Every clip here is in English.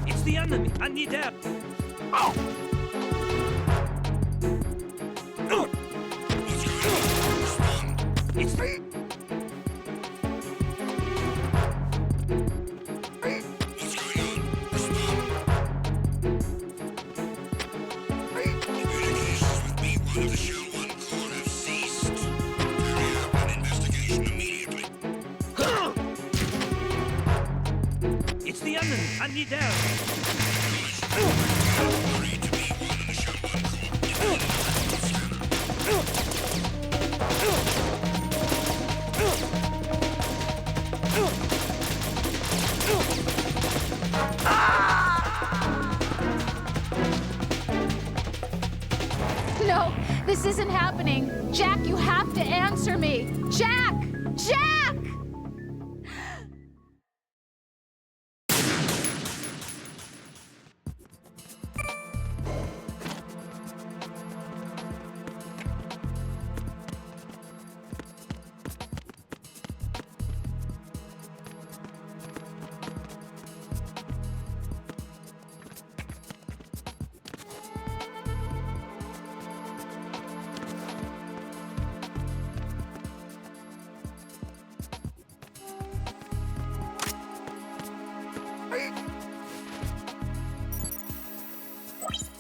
It's the enemy. I need help. Oh. It's the... It's the enemy. I need help. No, this isn't happening. Jack, you have to answer me. Jack! Jack!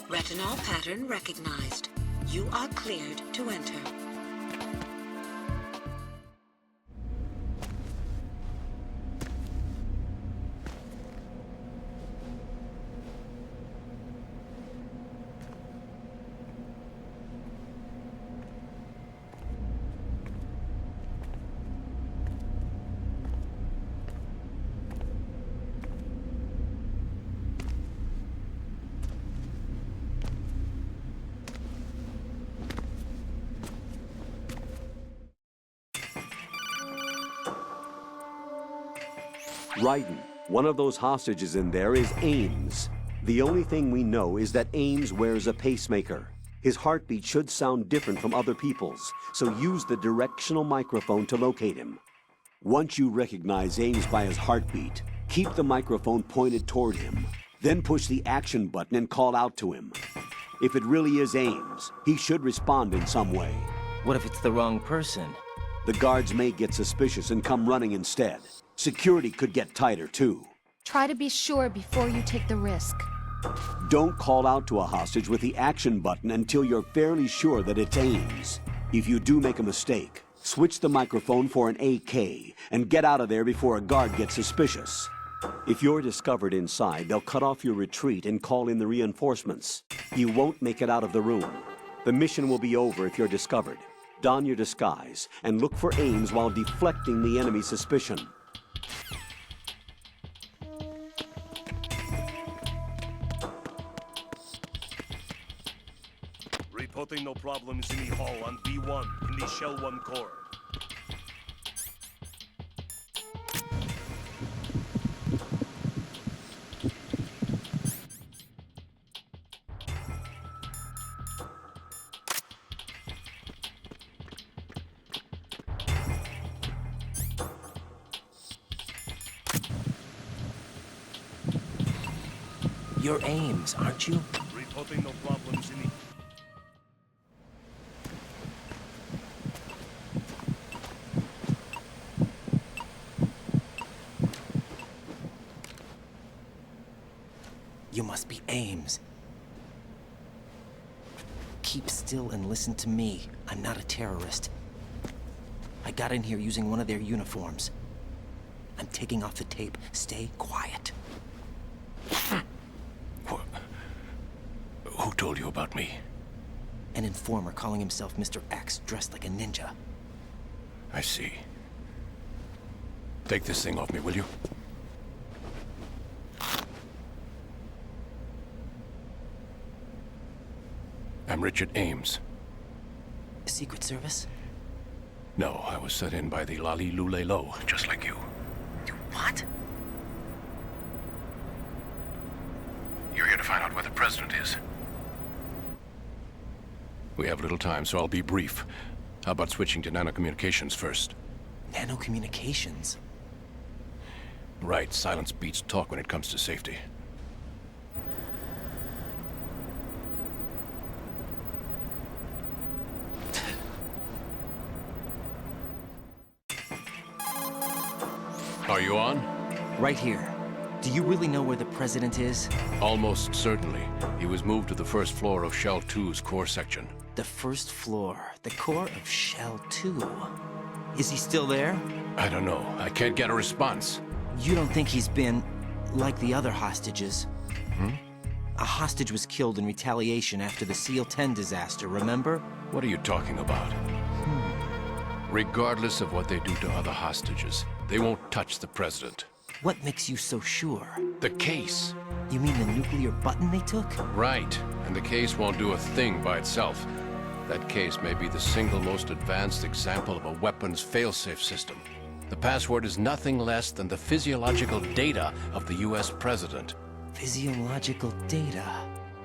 Retinol pattern recognized. You are cleared to enter. Raiden, one of those hostages in there is Ames. The only thing we know is that Ames wears a pacemaker. His heartbeat should sound different from other people's, so use the directional microphone to locate him. Once you recognize Ames by his heartbeat, keep the microphone pointed toward him. Then push the action button and call out to him. If it really is Ames, he should respond in some way. What if it's the wrong person? The guards may get suspicious and come running instead. Security could get tighter, too. Try to be sure before you take the risk. Don't call out to a hostage with the action button until you're fairly sure that it's Ames. If you do make a mistake, switch the microphone for an AK and get out of there before a guard gets suspicious. If you're discovered inside, they'll cut off your retreat and call in the reinforcements. You won't make it out of the room. The mission will be over if you're discovered. Don your disguise and look for Ames while deflecting the enemy's suspicion. Reporting no problems in the hall on B1 in the Shell 1 core. You're Ames, aren't you? Reporting no problems in the... You must be Ames. Keep still and listen to me. I'm not a terrorist. I got in here using one of their uniforms. I'm taking off the tape. Stay quiet. Who told you about me? An informer calling himself Mr. X, dressed like a ninja. I see. Take this thing off me, will you? I'm Richard Ames. Secret Service? No, I was set in by the Lali Lule Lo, just like you. What? You're here to find out where the president is. We have little time, so I'll be brief. How about switching to nanocommunications first? Nanocommunications? Right, silence beats talk when it comes to safety. Are you on? Right here. Do you really know where the president is? Almost certainly. He was moved to the first floor of Shell 2's core section. The first floor, the core of Shell 2. Is he still there? I don't know. I can't get a response. You don't think he's been like the other hostages? A hostage was killed in retaliation after the SEAL 10 disaster, remember? What are you talking about? Regardless of what they do to other hostages, they won't touch the president. What makes you so sure? The case. You mean the nuclear button they took? Right. And the case won't do a thing by itself. That case may be the single most advanced example of a weapons failsafe system. The password is nothing less than the physiological data of the US president. Physiological data?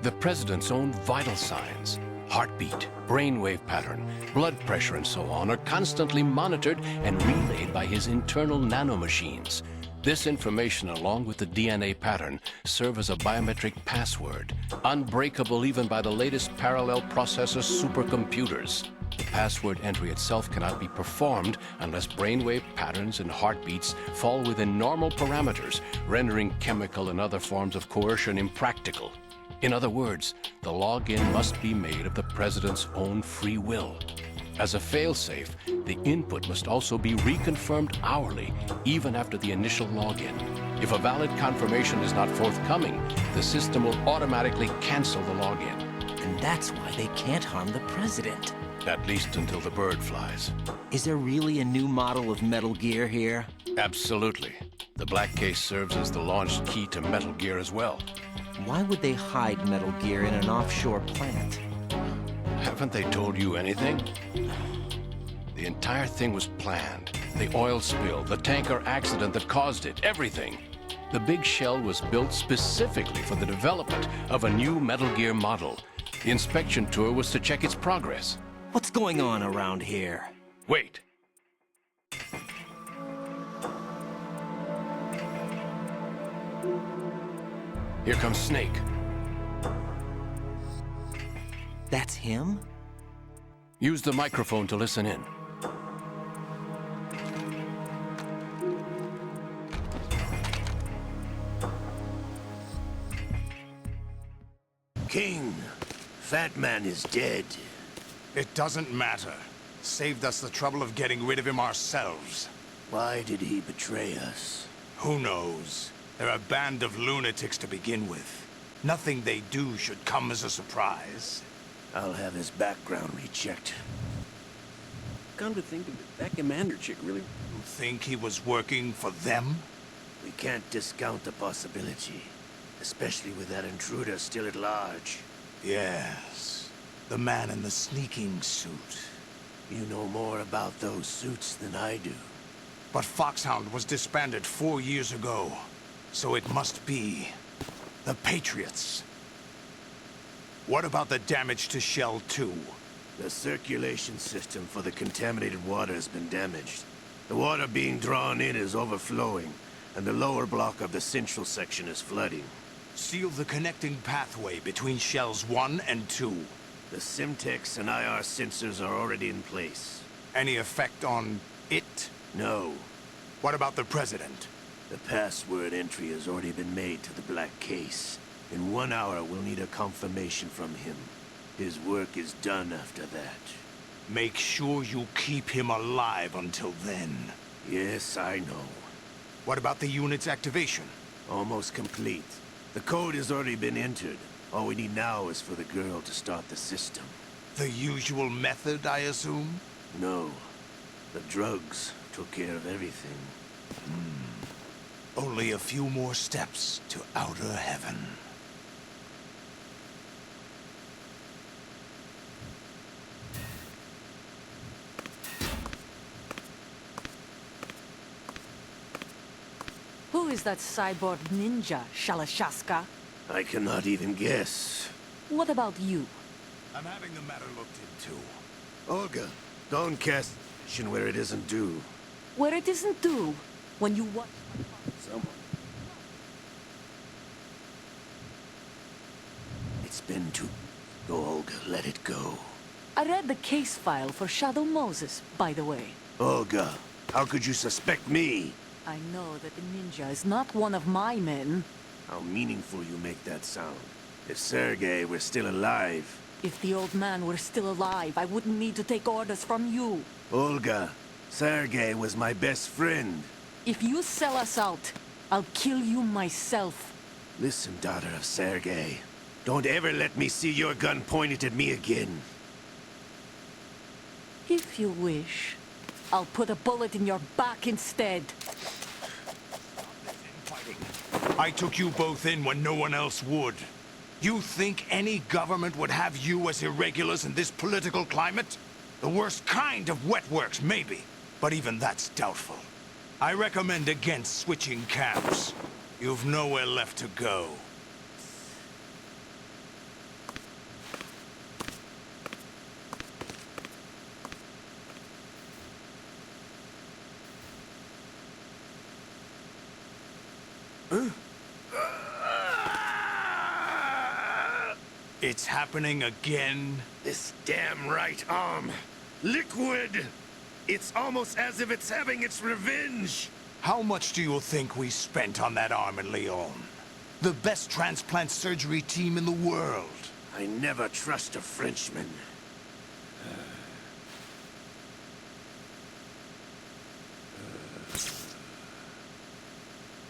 The president's own vital signs, heartbeat, brainwave pattern, blood pressure, and so on are constantly monitored and relayed by his internal nanomachines. This information, along with the DNA pattern, serve as a biometric password, unbreakable even by the latest parallel processor supercomputers. The password entry itself cannot be performed unless brainwave patterns and heartbeats fall within normal parameters, rendering chemical and other forms of coercion impractical. In other words, the login must be made of the president's own free will. As a failsafe, the input must also be reconfirmed hourly, even after the initial login. If a valid confirmation is not forthcoming, the system will automatically cancel the login. And that's why they can't harm the president. At least until the bird flies. Is there really a new model of Metal Gear here? Absolutely. The black case serves as the launch key to Metal Gear as well. Why would they hide Metal Gear in an offshore plant? Haven't they told you anything? The entire thing was planned. The oil spill, the tanker accident that caused it, everything. The big shell was built specifically for the development of a new Metal Gear model. The inspection tour was to check its progress. What's going on around here? Wait. Here comes Snake. That's him? Use the microphone to listen in. King, Fat Man is dead. It doesn't matter. Saved us the trouble of getting rid of him ourselves. Why did he betray us? Who knows? They're a band of lunatics to begin with. Nothing they do should come as a surprise. I'll have his background rechecked. Come to think of it, that commander chick really... You think he was working for them? We can't discount the possibility. Especially with that intruder still at large. Yes. The man in the sneaking suit. You know more about those suits than I do. But FOXHOUND was disbanded 4 years ago. So it must be the Patriots. What about the damage to Shell 2? The circulation system for the contaminated water has been damaged. The water being drawn in is overflowing, and the lower block of the central section is flooding. Seal the connecting pathway between Shells 1 and 2. The Simtex and IR sensors are already in place. Any effect on it? No. What about the President? The password entry has already been made to the black case. In 1 hour, we'll need a confirmation from him. His work is done after that. Make sure you keep him alive until then. Yes, I know. What about the unit's activation? Almost complete. The code has already been entered. All we need now is for the girl to start the system. The usual method, I assume? No. The drugs took care of everything. Only a few more steps to outer heaven. Who is that cyborg ninja, Shalashaska? I cannot even guess. What about you? I'm having the matter looked into. Olga, don't cast attention where it isn't due. Where it isn't due? when you watch. Someone. It's been too... Go, Olga, let it go. I read the case file for Shadow Moses, by the way. Olga, how could you suspect me? I know that the ninja is not one of my men. How meaningful you make that sound. If Sergei were still alive... If the old man were still alive, I wouldn't need to take orders from you. Olga, Sergei was my best friend. If you sell us out, I'll kill you myself. Listen, daughter of Sergei. Don't ever let me see your gun pointed at me again. If you wish, I'll put a bullet in your back instead. I took you both in when no one else would. You think any government would have you as irregulars in this political climate? The worst kind of wet works, maybe. But even that's doubtful. I recommend against switching camps. You've nowhere left to go. It's happening again? This damn right arm. Liquid! It's almost as if it's having its revenge! How much do you think we spent on that arm in Lyon? The best transplant surgery team in the world. I never trust a Frenchman.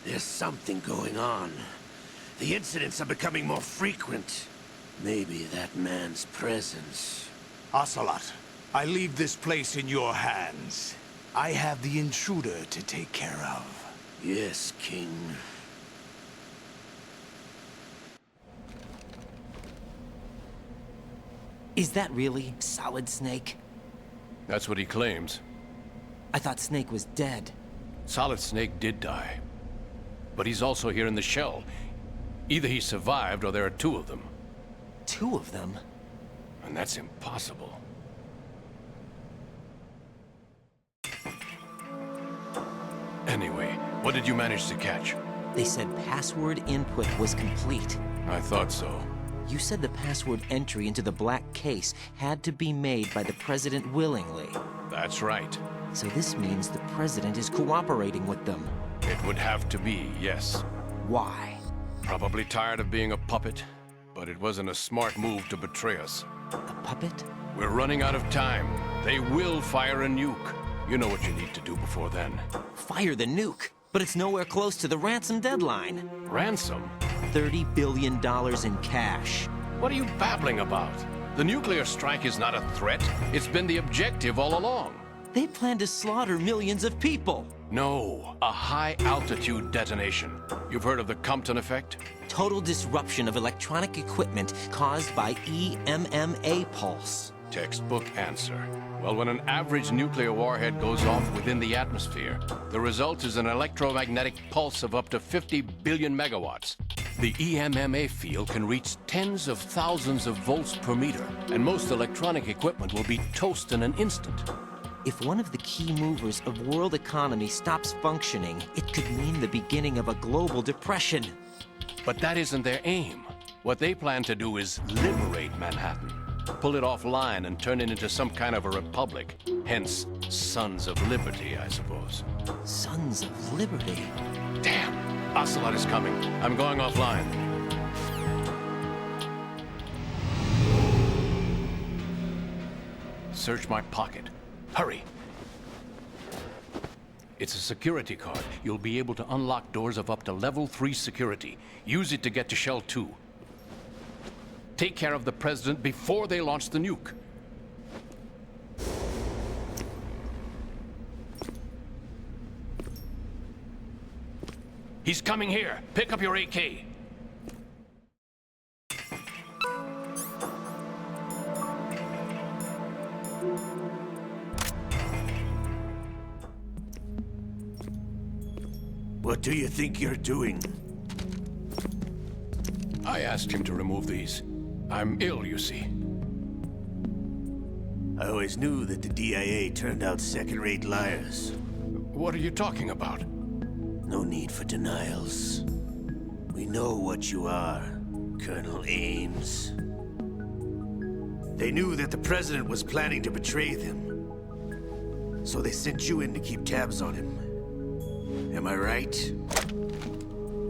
There's something going on. The incidents are becoming more frequent. Maybe that man's presence. Ocelot, I leave this place in your hands. I have the intruder to take care of. Yes, King. Is that really Solid Snake? That's what he claims. I thought Snake was dead. Solid Snake did die. But he's also here in the shell. Either he survived or there are two of them. Two of them? And that's impossible. Anyway, what did you manage to catch? They said password input was complete. I thought so. You said the password entry into the black case had to be made by the President willingly. That's right. So this means the President is cooperating with them. It would have to be, yes. Why? Probably tired of being a puppet, but it wasn't a smart move to betray us. A puppet? We're running out of time. They will fire a nuke. You know what you need to do before then. Fire the nuke? But it's nowhere close to the ransom deadline. Ransom? $30 billion in cash. What are you babbling about? The nuclear strike is not a threat. It's been the objective all along. They plan to slaughter millions of people. No, a high-altitude detonation. You've heard of the Compton effect? Total disruption of electronic equipment caused by EMMA pulse. Textbook answer. Well, when an average nuclear warhead goes off within the atmosphere, the result is an electromagnetic pulse of up to 50 billion megawatts. The EMMA field can reach tens of thousands of volts per meter, and most electronic equipment will be toast in an instant. If one of the key movers of world economy stops functioning, it could mean the beginning of a global depression. But that isn't their aim. What they plan to do is liberate Manhattan. Pull it offline and turn it into some kind of a republic. Hence, Sons of Liberty, I suppose. Sons of Liberty? Damn! Ocelot is coming. I'm going offline. Search my pocket. Hurry! It's a security card. You'll be able to unlock doors of up to level 3 security. Use it to get to Shell 2. Take care of the President before they launch the nuke. He's coming here. Pick up your AK. What do you think you're doing? I asked him to remove these. I'm ill, you see. I always knew that the DIA turned out second-rate liars. What are you talking about? No need for denials. We know what you are, Colonel Ames. They knew that the President was planning to betray them. So they sent you in to keep tabs on him. Am I right?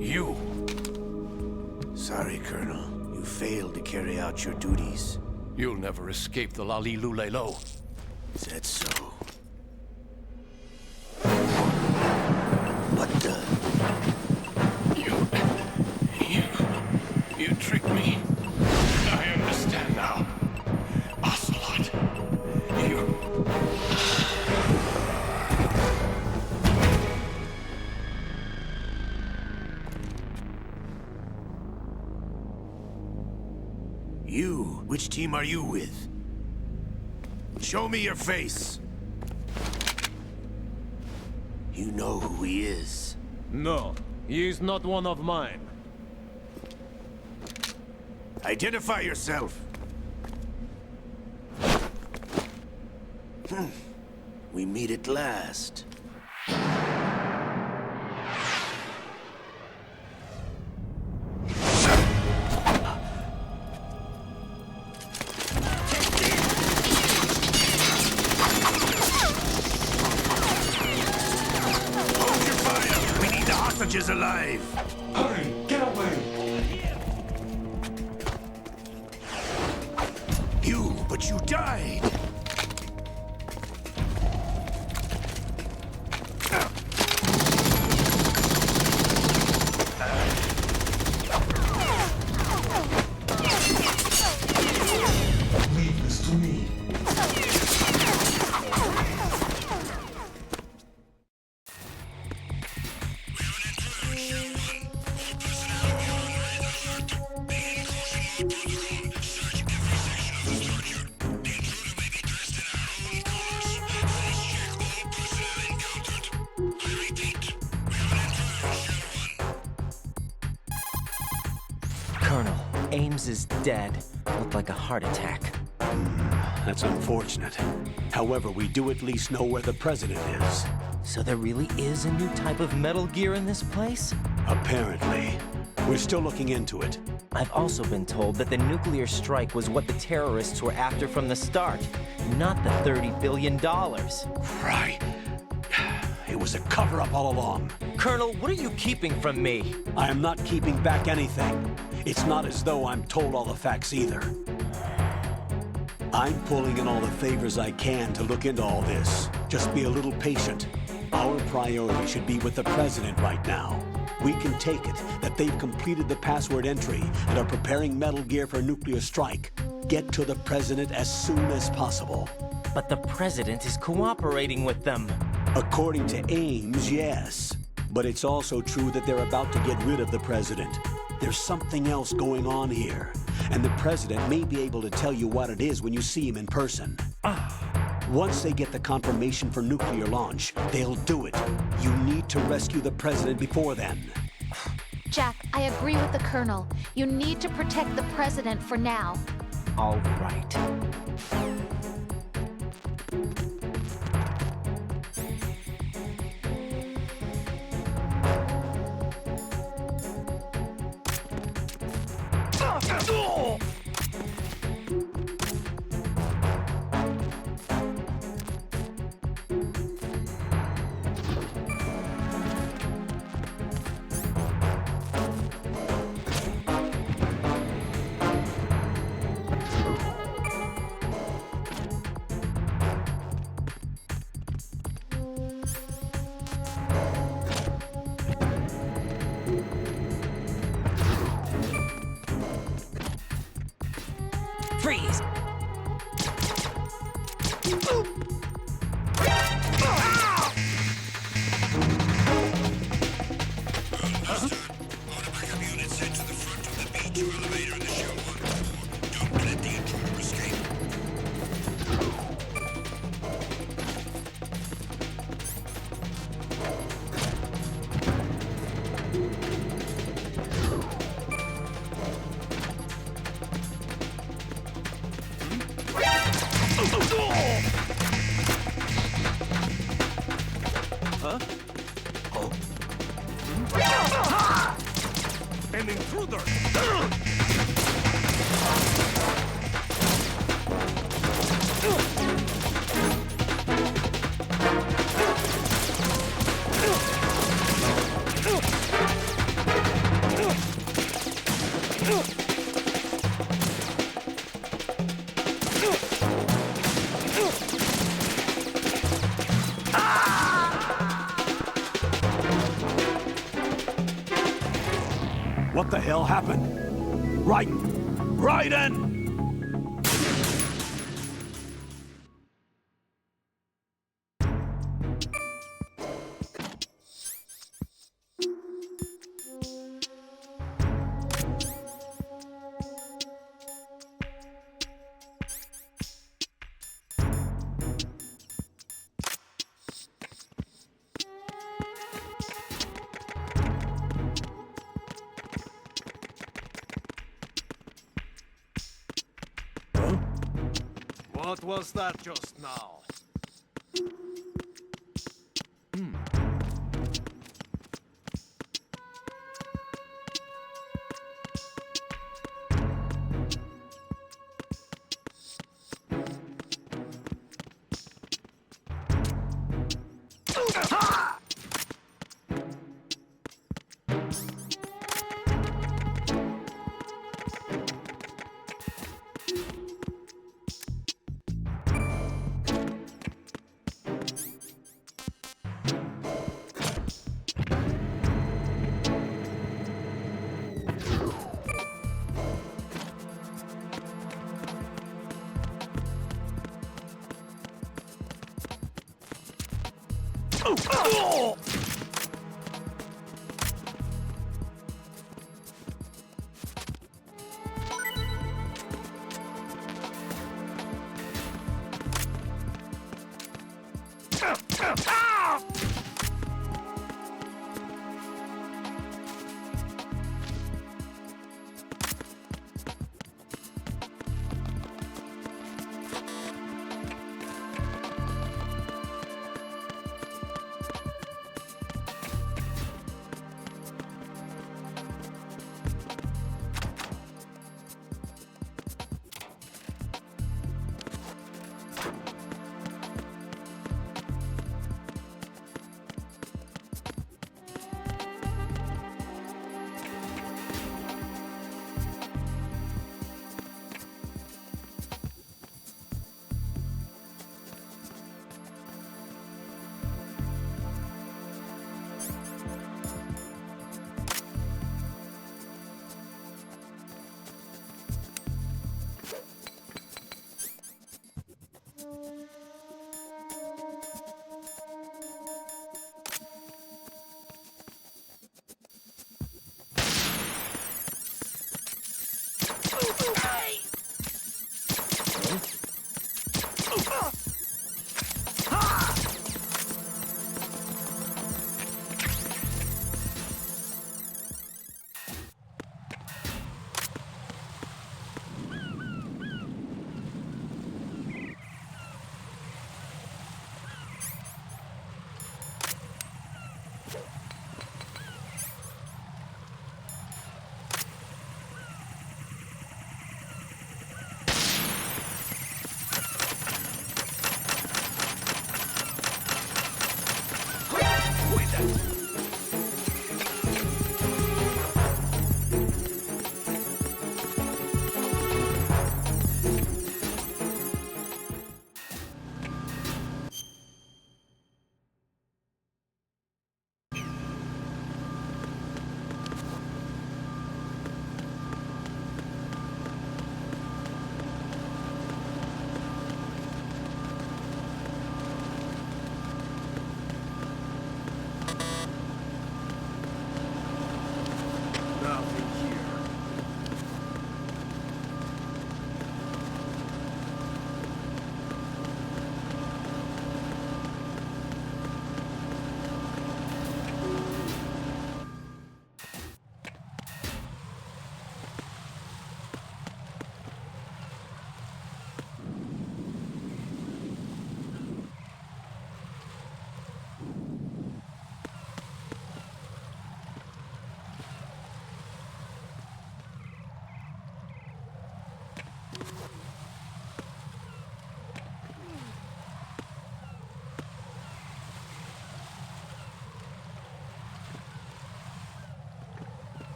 You. Sorry, Colonel. You failed to carry out your duties. You'll never escape the Lali Lulelo. Is that so? What the? You tricked me. I understand now. Ocelot. You? Which team are you with? Show me your face. You know who he is. No, he is not one of mine. Identify yourself. We meet at last. Hold your fire! We need the hostages alive! Hurry, get away! But you died! Leave this to me. Colonel, Ames is dead. Looked like a heart attack. That's unfortunate. However, we do at least know where the President is. So there really is a new type of Metal Gear in this place? Apparently. We're still looking into it. I've also been told that the nuclear strike was what the terrorists were after from the start, not the $30 billion. Right. It was a cover-up all along. Colonel, what are you keeping from me? I am not keeping back anything. It's not as though I'm told all the facts either. I'm pulling in all the favors I can to look into all this. Just be a little patient. Our priority should be with the President right now. We can take it that they've completed the password entry and are preparing Metal Gear for nuclear strike. Get to the President as soon as possible. But the President is cooperating with them. According to Ames, yes. But it's also true that they're about to get rid of the President. There's something else going on here. And the President may be able to tell you what it is when you see him in person. Once they get the confirmation for nuclear launch, they'll do it. You need to rescue the President before then. Jack, I agree with the Colonel. You need to protect the President for now. All right. Freeze! An intruder! What the hell happened? Raiden! Raiden! What was that just now?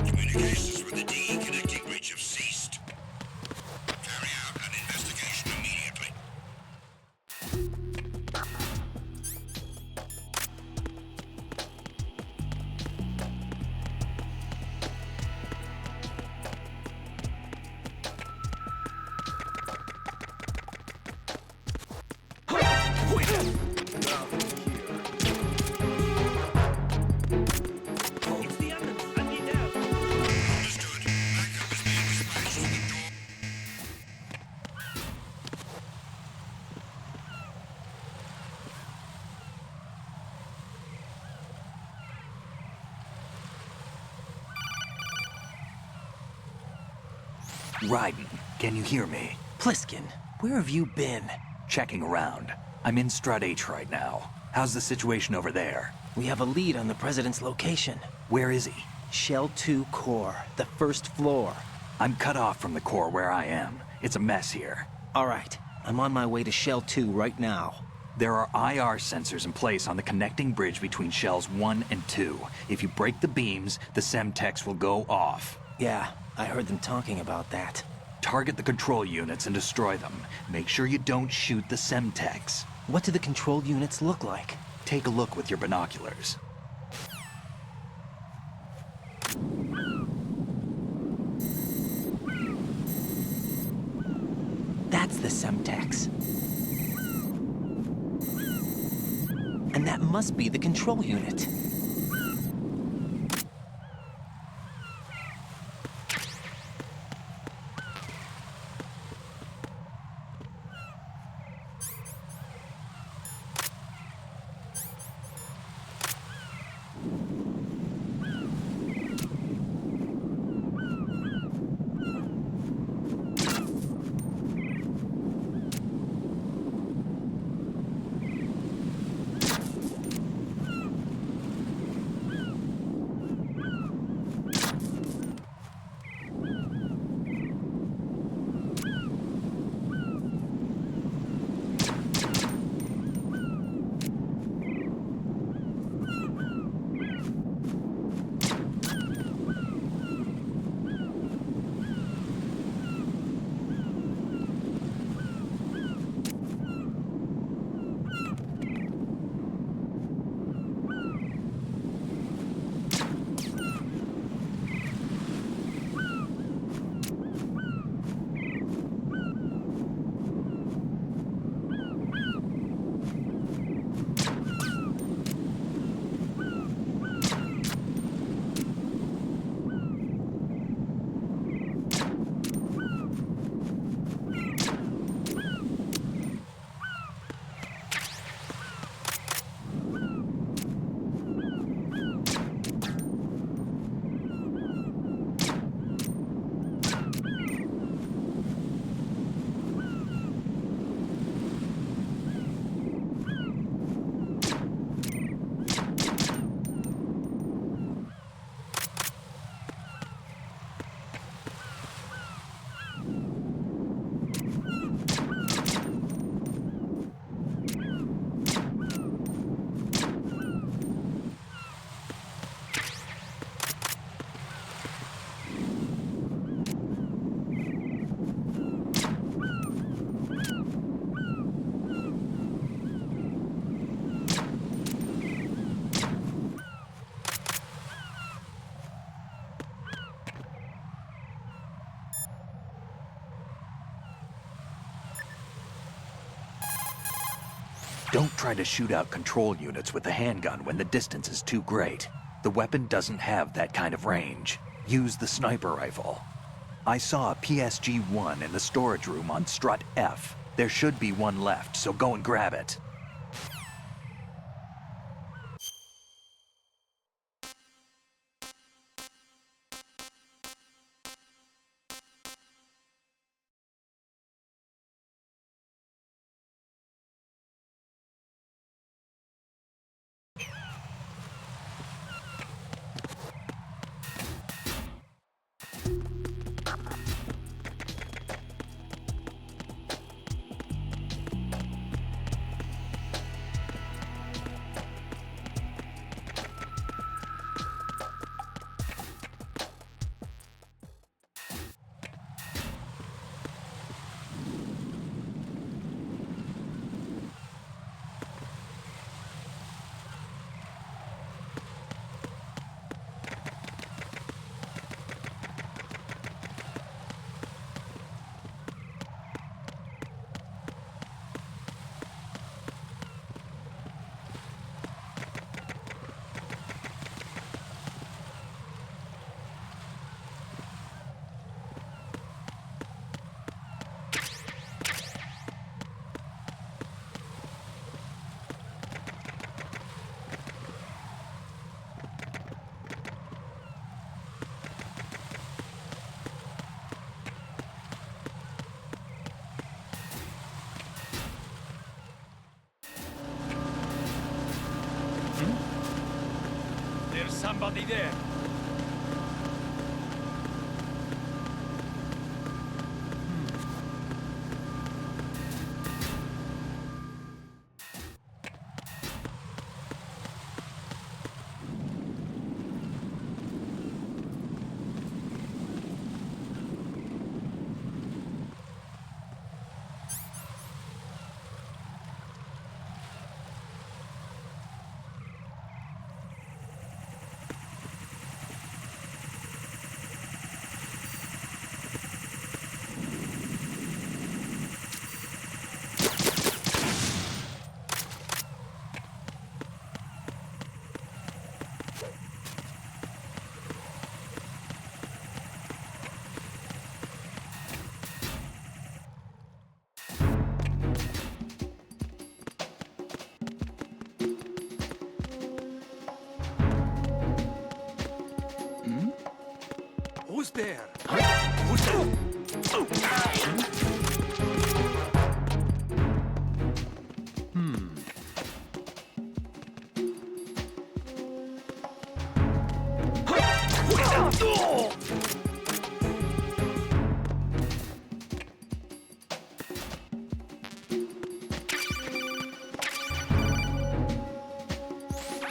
Communications with the DE connecting bridge have ceased. Carry out an investigation immediately. It's the unknown. I need help. Understood. Backup is being dispatched to the door. Raiden, can you hear me? Pliskin, where have you been? Checking around. I'm in Strut H right now. How's the situation over there? We have a lead on the President's location. Where is he? Shell 2 core, the first floor. I'm cut off from the core where I am. It's a mess here. All right, I'm on my way to Shell 2 right now. There are IR sensors in place on the connecting bridge between Shells 1 and 2. If you break the beams, the Semtex will go off. Yeah, I heard them talking about that. Target the control units and destroy them. Make sure you don't shoot the Semtex. What do the control units look like? Take a look with your binoculars. That's the Semtex. And that must be the control unit. Don't try to shoot out control units with the handgun when the distance is too great. The weapon doesn't have that kind of range. Use the sniper rifle. I saw a PSG-1 in the storage room on Strut F. There should be one left, so go and grab it. somebody there. Who's there? Who's there?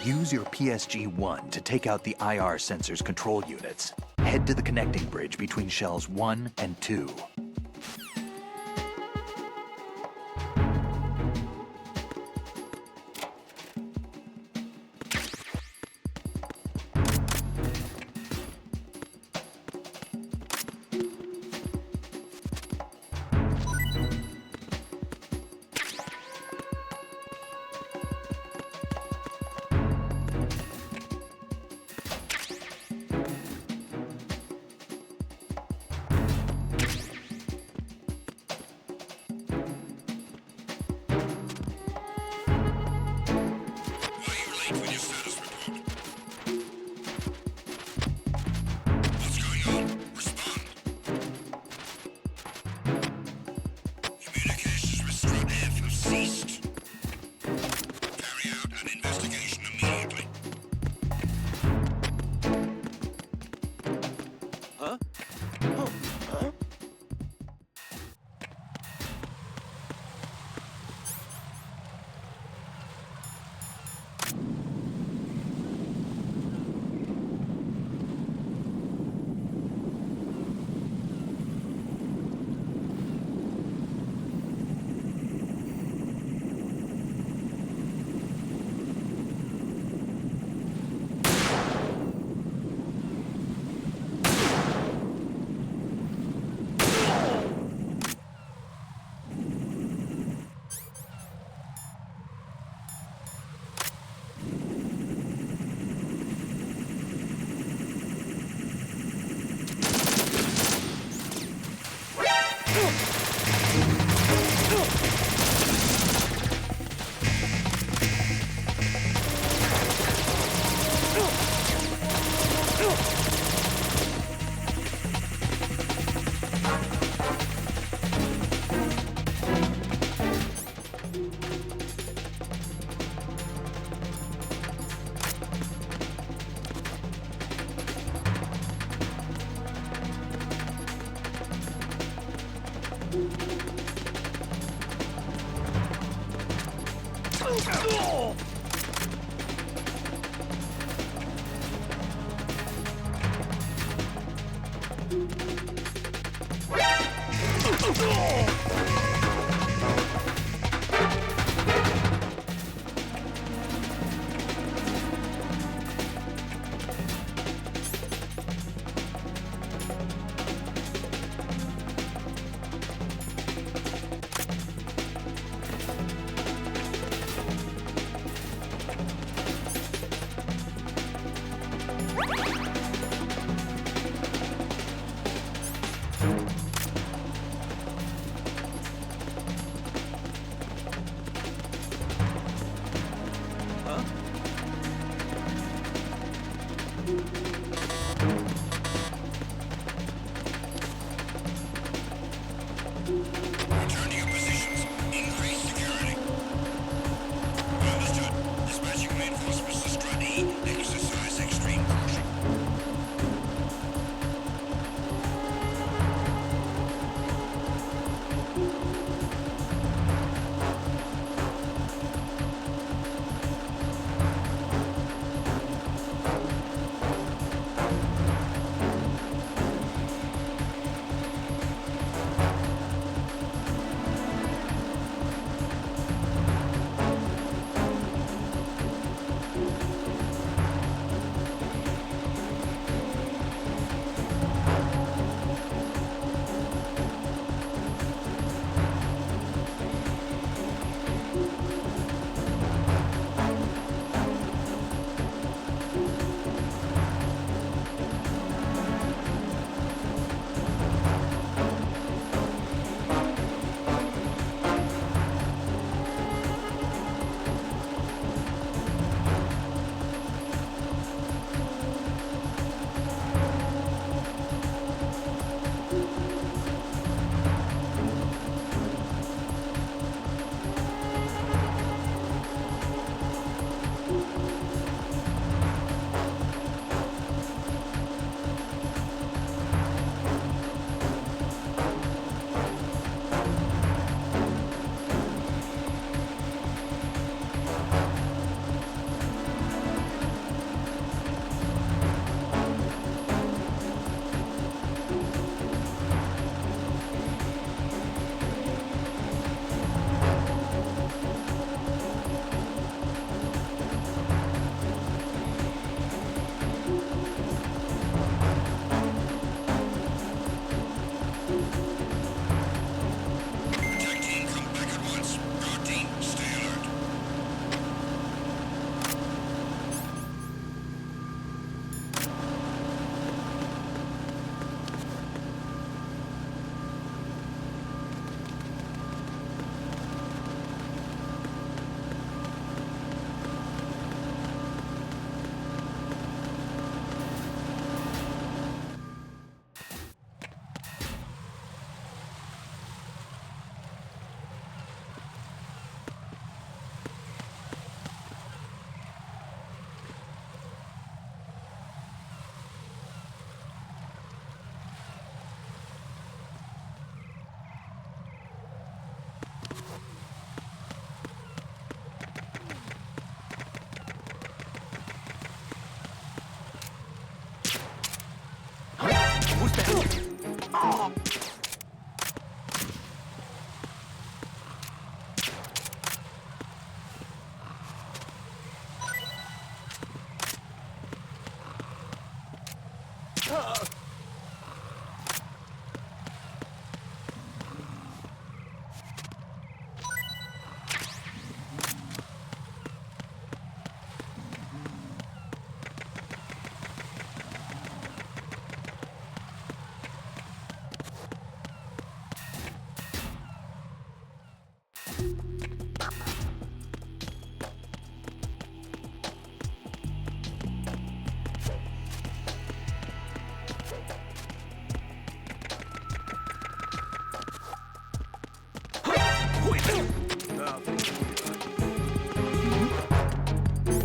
Use your PSG-1 to take out the IR sensor's control units. Head to the connecting bridge between shells 1 and 2.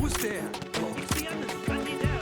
Who's there? It's the enemy. Hunt it down.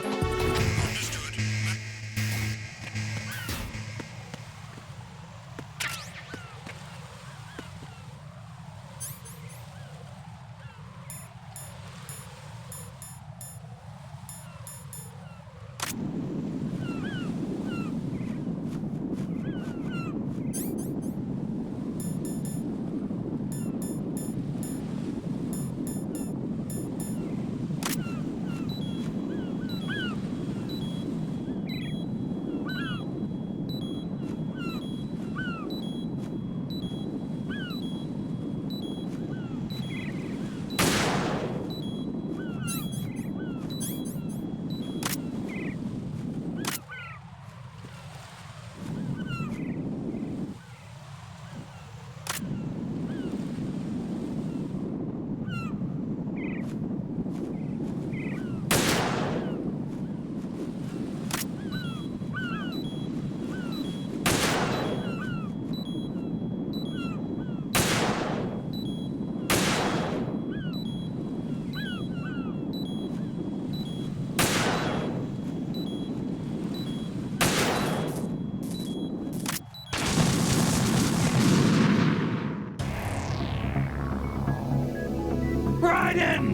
Raiden!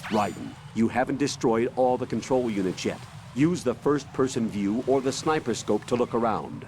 Raiden, you haven't destroyed all the control units yet. Use the first-person view or the sniper scope to look around.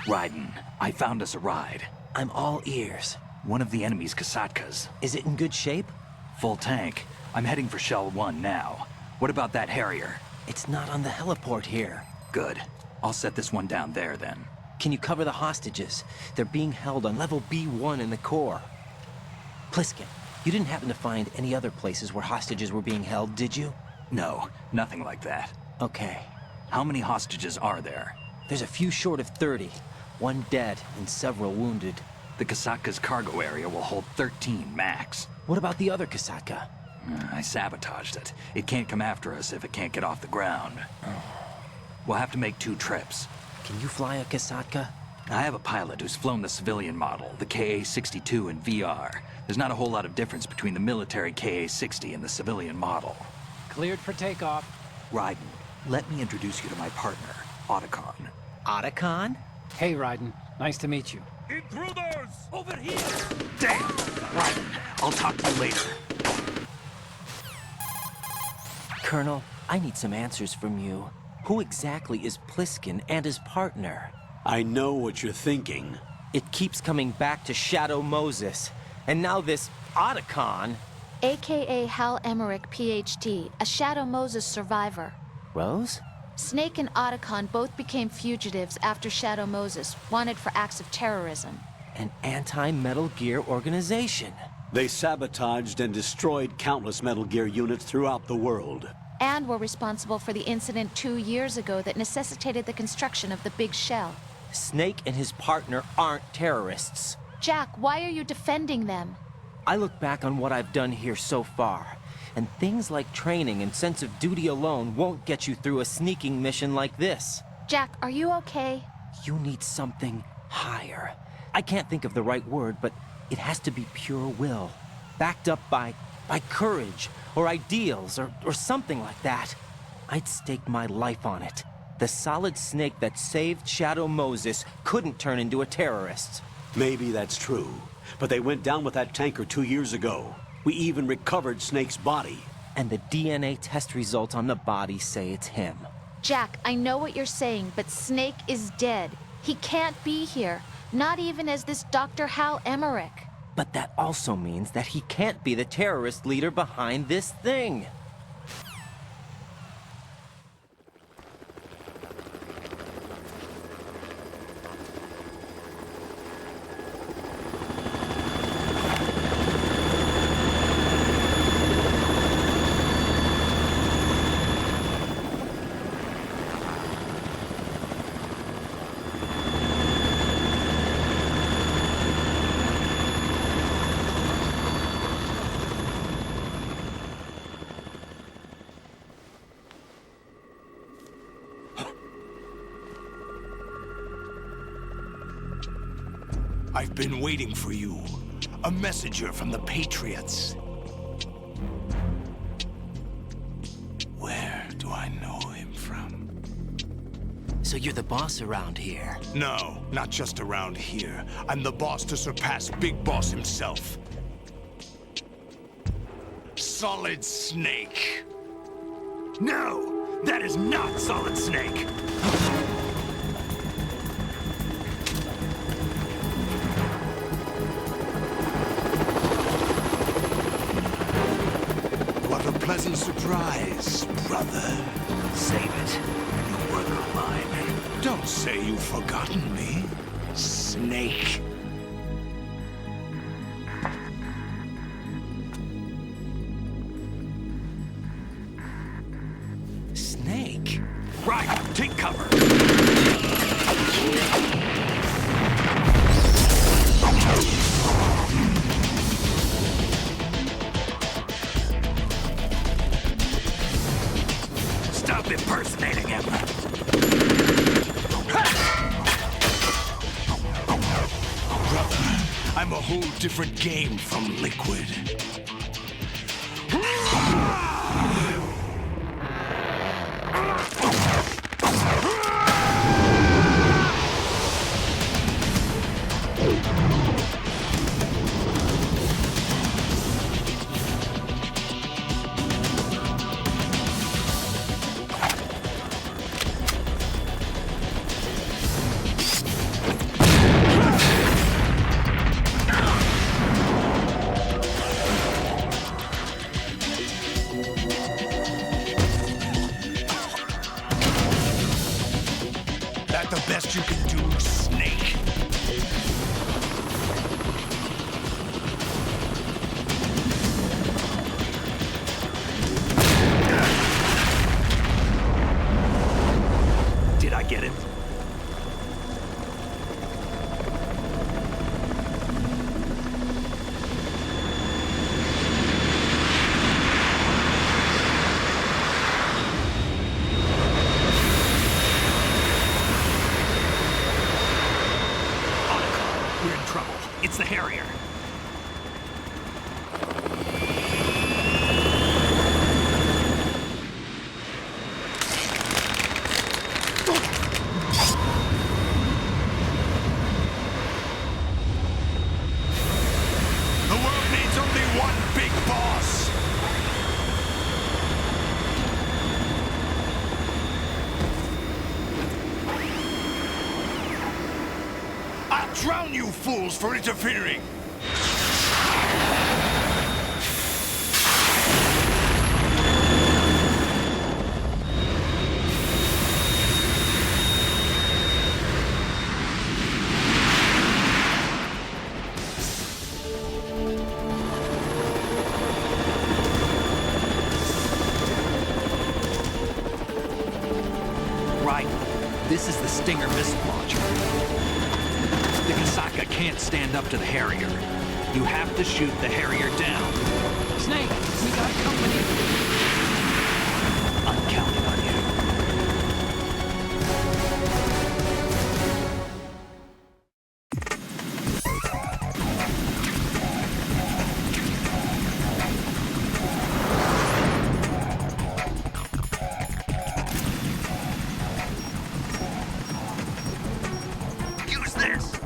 Raiden, I found us a ride. I'm all ears. One of the enemy's Kasatkas. Is it in good shape? Full tank. I'm heading for Shell 1 now. What about that Harrier? It's not on the heliport here. Good. I'll set this one down there then. Can you cover the hostages? They're being held on level B1 in the core. Pliskin, you didn't happen to find any other places where hostages were being held, did you? No, nothing like that. Okay. How many hostages are there? There's a few short of 30. One dead and several wounded. The Kasatka's cargo area will hold 13 max. What about the other Kasatka? I sabotaged it. It can't come after us if it can't get off the ground. We'll have to make 2 trips. Can you fly a Kasatka? I have a pilot who's flown the civilian model, the KA-62 in VR. There's not a whole lot of difference between the military KA-60 and the civilian model. Cleared for takeoff. Raiden, let me introduce you to my partner, Otacon. Otacon? Hey, Raiden. Nice to meet you. Intruders! Over here! Damn! Raiden, I'll talk to you later. Colonel, I need some answers from you. Who exactly is Pliskin and his partner? I know what you're thinking. It keeps coming back to Shadow Moses. And now this Otacon. AKA Hal Emmerich, PhD, a Shadow Moses survivor. Rose? Snake and Otacon both became fugitives after Shadow Moses, wanted for acts of terrorism. An anti-Metal Gear organization. They sabotaged and destroyed countless Metal Gear units throughout the world. And were responsible for the incident 2 years ago that necessitated the construction of the Big Shell. Snake and his partner aren't terrorists. Jack, why are you defending them? I look back on what I've done here so far, and things like training and sense of duty alone won't get you through a sneaking mission like this. Jack, are you okay? You need something higher. I can't think of the right word, but it has to be pure will, backed up by courage, or ideals, or something like that. I'd stake my life on it. The solid Snake that saved Shadow Moses couldn't turn into a terrorist. Maybe that's true, but they went down with that tanker 2 years ago. We even recovered Snake's body. And the DNA test results on the body say it's him. Jack, I know what you're saying, but Snake is dead. He can't be here, not even as this Dr. Hal Emmerich. But that also means that he can't be the terrorist leader behind this thing. I've been waiting for you. A messenger from the Patriots. Where do I know him from? So you're the boss around here? No, not just around here. I'm the boss to surpass Big Boss himself. Solid Snake. No, that is not Solid Snake. What a pleasant surprise, brother. Save it. You brother of mine. Don't say you've forgotten me, Snake. Right, take cover. Stop impersonating him. Brother, I'm a whole different game from Liquid. That the best you can do, Snake? Did I get it? We're in trouble. It's the Harrier. The world needs only one big boss. I'll drown you fools for interfering! Right. This is the Stinger missile launcher. The Kasaka can't stand up to the Harrier. You have to shoot the Harrier down. Snake, we got company. I'm counting on you. Use this!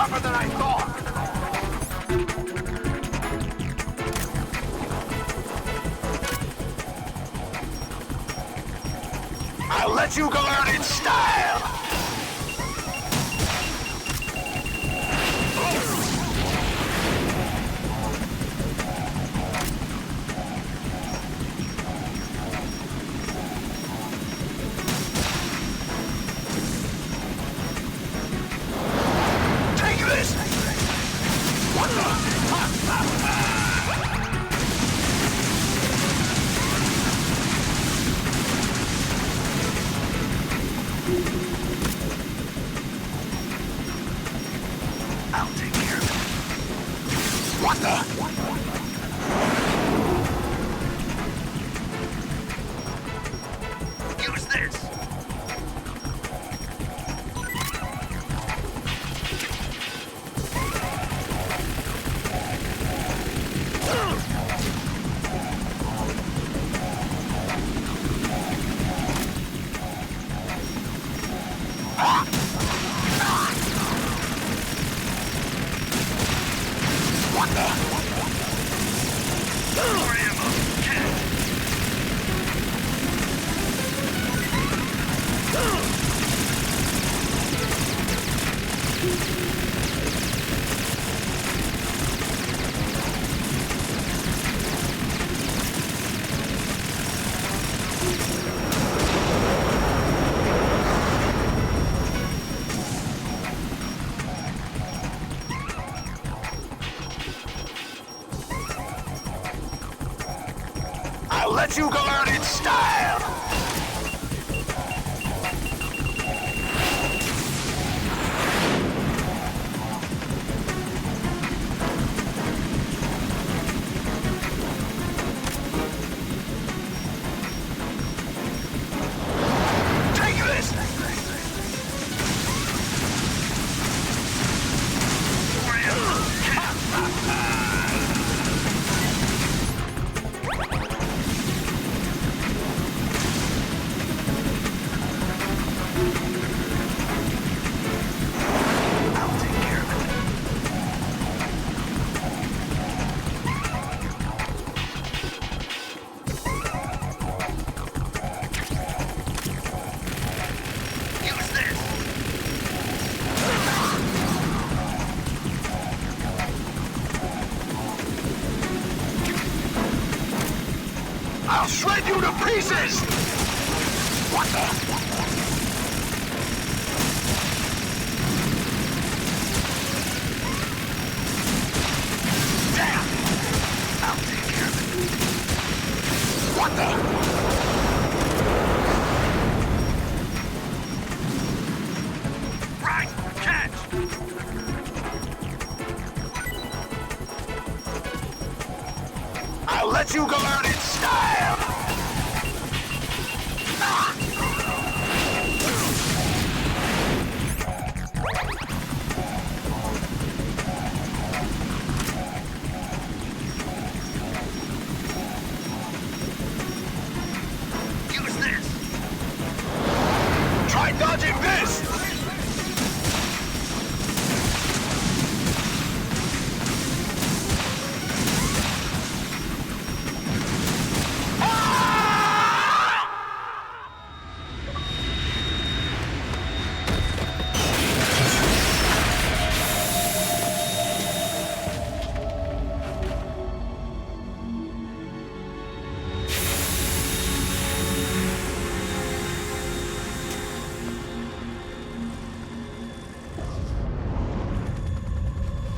tougher than I thought. I'll let you go out in style! Take this! What the? I'll take care of it. What the? Use this. What the? More ammo. I'll let you go out in style! Take this! I'll take care of it. Use this. I'll shred you to pieces! What the? Damn! I'll take care of it. What the? Right! Catch! I'll let you go out in style! Ah! Use this! Try dodging this!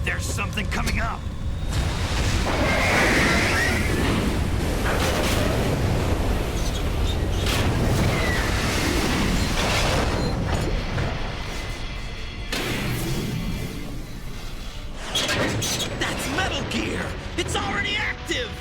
There's something coming up! That's Metal Gear! It's already active!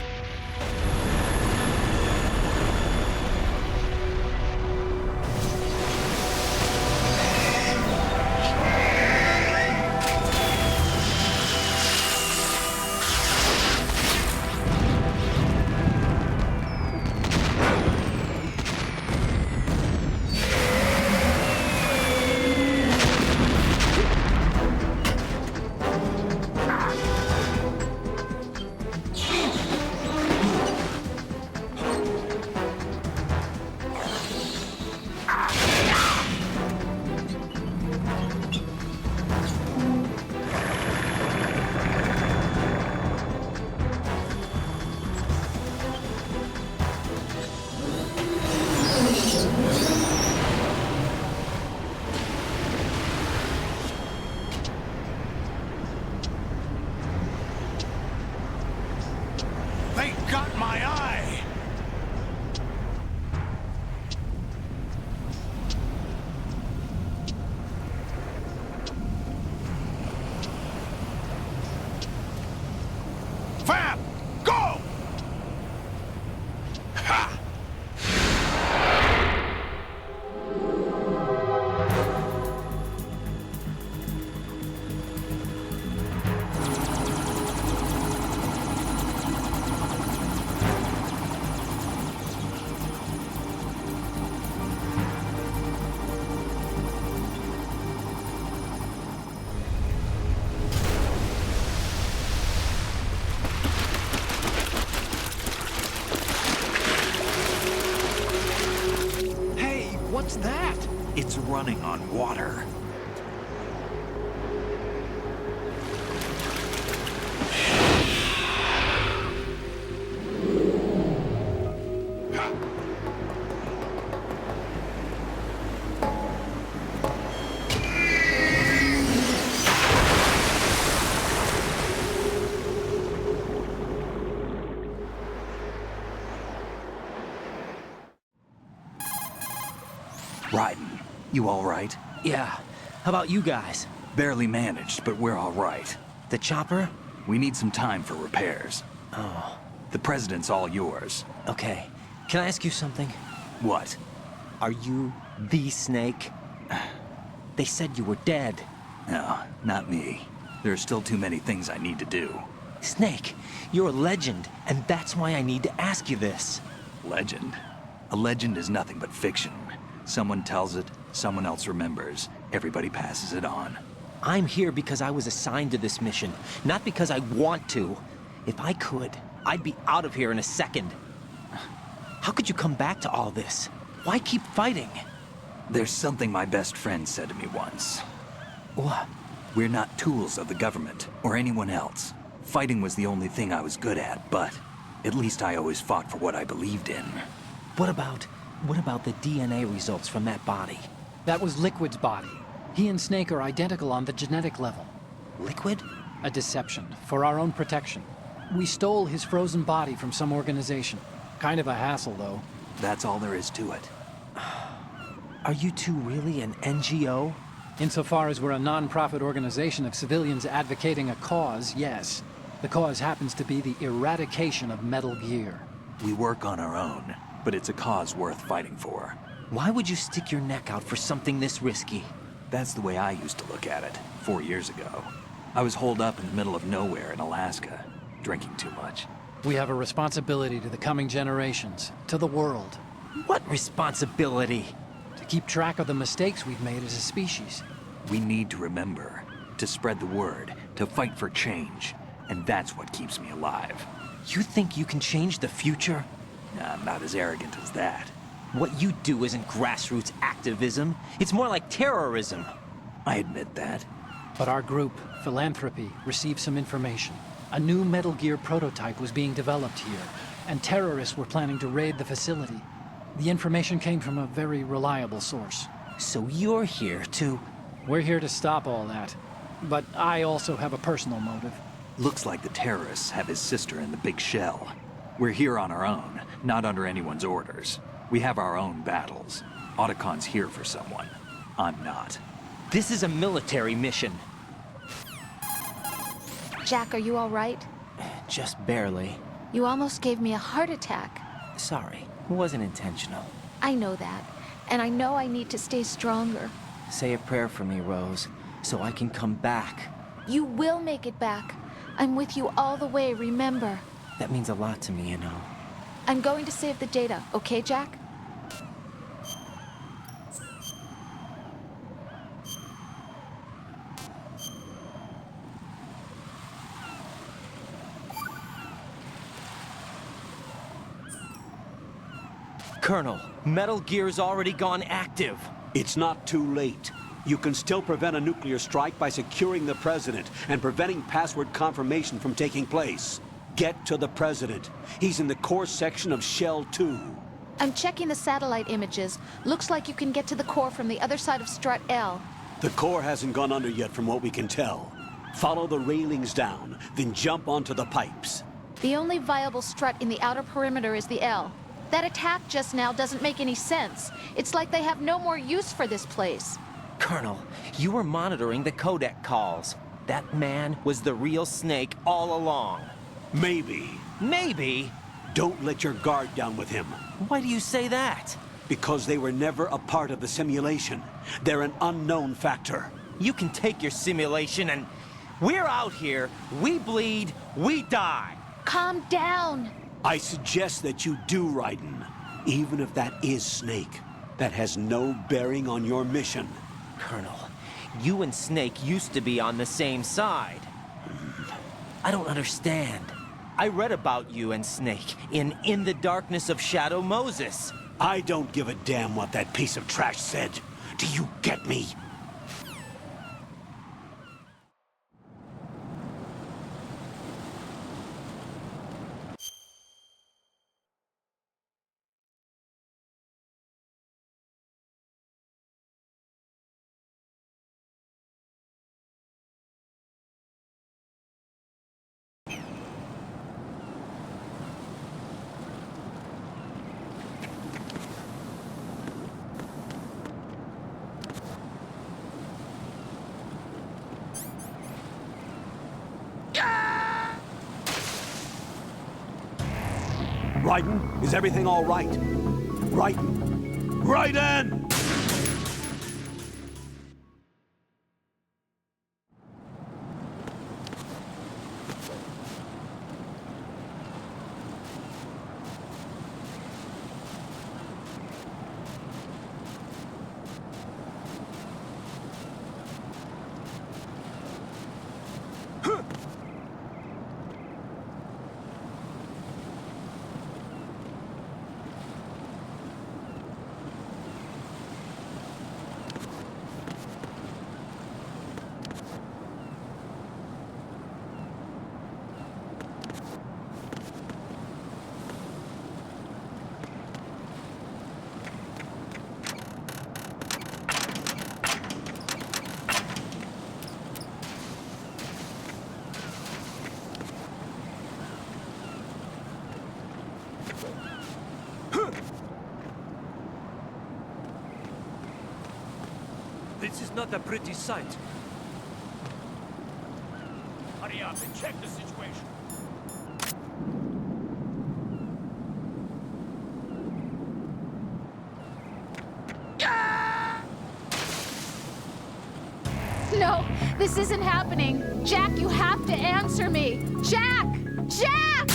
that? It's running on water. Raiden, you all right? Yeah. How about you guys? Barely managed, but we're all right. The chopper? We need some time for repairs. Oh. The president's all yours. Okay. Can I ask you something? What? Are you the Snake? They said you were dead. No, not me. There are still too many things I need to do. Snake, you're a legend, and that's why I need to ask you this. Legend? A legend is nothing but fiction. Someone tells it, someone else remembers. Everybody passes it on. I'm here because I was assigned to this mission, not because I want to. If I could, I'd be out of here in a second. How could you come back to all this? Why keep fighting? There's something my best friend said to me once. What? We're not tools of the government, or anyone else. Fighting was the only thing I was good at, but at least I always fought for what I believed in. What about the DNA results from that body? That was Liquid's body. He and Snake are identical on the genetic level. Liquid? A deception, for our own protection. We stole his frozen body from some organization. Kind of a hassle, though. That's all there is to it. Are you two really an NGO? Insofar as we're a non-profit organization of civilians advocating a cause, yes. The cause happens to be the eradication of Metal Gear. We work on our own, but it's a cause worth fighting for. Why would you stick your neck out for something this risky? That's the way I used to look at it, 4 years ago. I was holed up in the middle of nowhere in Alaska, drinking too much. We have a responsibility to the coming generations, to the world. What responsibility? To keep track of the mistakes we've made as a species. We need to remember, to spread the word, to fight for change. And that's what keeps me alive. You think you can change the future? I'm not as arrogant as that. What you do isn't grassroots activism. It's more like terrorism. I admit that. But our group, Philanthropy, received some information. A new Metal Gear prototype was being developed here, and terrorists were planning to raid the facility. The information came from a very reliable source. So you're here to... We're here to stop all that. But I also have a personal motive. Looks like the terrorists have his sister in the big shell. We're here on our own, not under anyone's orders. We have our own battles. Otacon's here for someone. I'm not. This is a military mission. Jack, are you all right? Just barely. You almost gave me a heart attack. Sorry, it wasn't intentional. I know that, and I know I need to stay stronger. Say a prayer for me, Rose, so I can come back. You will make it back. I'm with you all the way, remember? That means a lot to me, you know. I'm going to save the data, okay, Jack? Colonel, Metal Gear's already gone active. It's not too late. You can still prevent a nuclear strike by securing the president and preventing password confirmation from taking place. Get to the president. He's in the core section of Shell 2. I'm checking the satellite images. Looks like you can get to the core from the other side of Strut L. The core hasn't gone under yet from what we can tell. Follow the railings down, then jump onto the pipes. The only viable strut in the outer perimeter is the L. That attack just now doesn't make any sense. It's like they have no more use for this place. Colonel, you were monitoring the codec calls. That man was the real Snake all along. Maybe. Maybe? Don't let your guard down with him. Why do you say that? Because they were never a part of the simulation. They're an unknown factor. You can take your simulation and... We're out here, we bleed, we die. Calm down. I suggest that you do, Raiden. Even if that is Snake. That has no bearing on your mission. Colonel, you and Snake used to be on the same side. I don't understand. I read about you and Snake in the Darkness of Shadow Moses. I don't give a damn what that piece of trash said. Do you get me? Raiden, is everything all right? Raiden! Raiden! This is not a pretty sight. Hurry up and check the situation. No, this isn't happening. Jack, you have to answer me. Jack! Jack!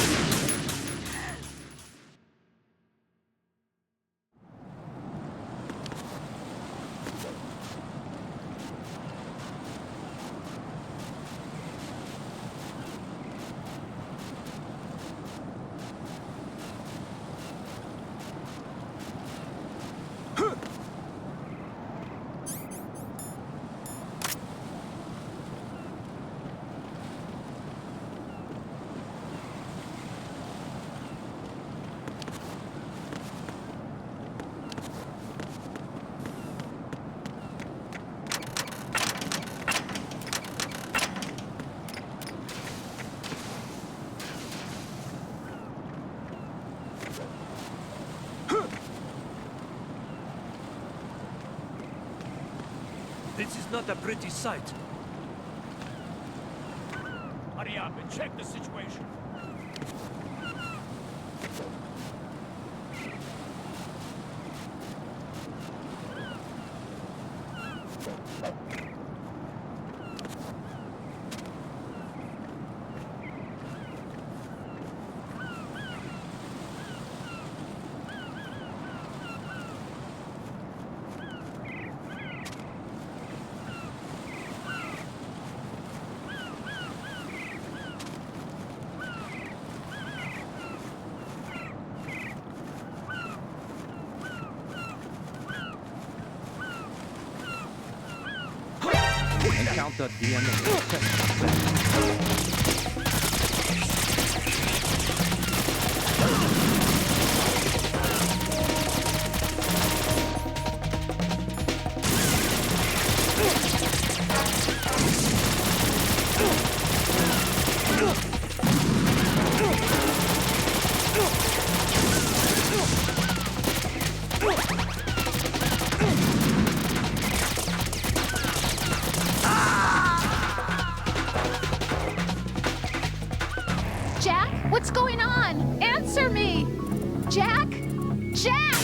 This is not a pretty sight. Hurry up and check the situation. Encounter the enemy. Jack, what's going on? Answer me! Jack? Jack!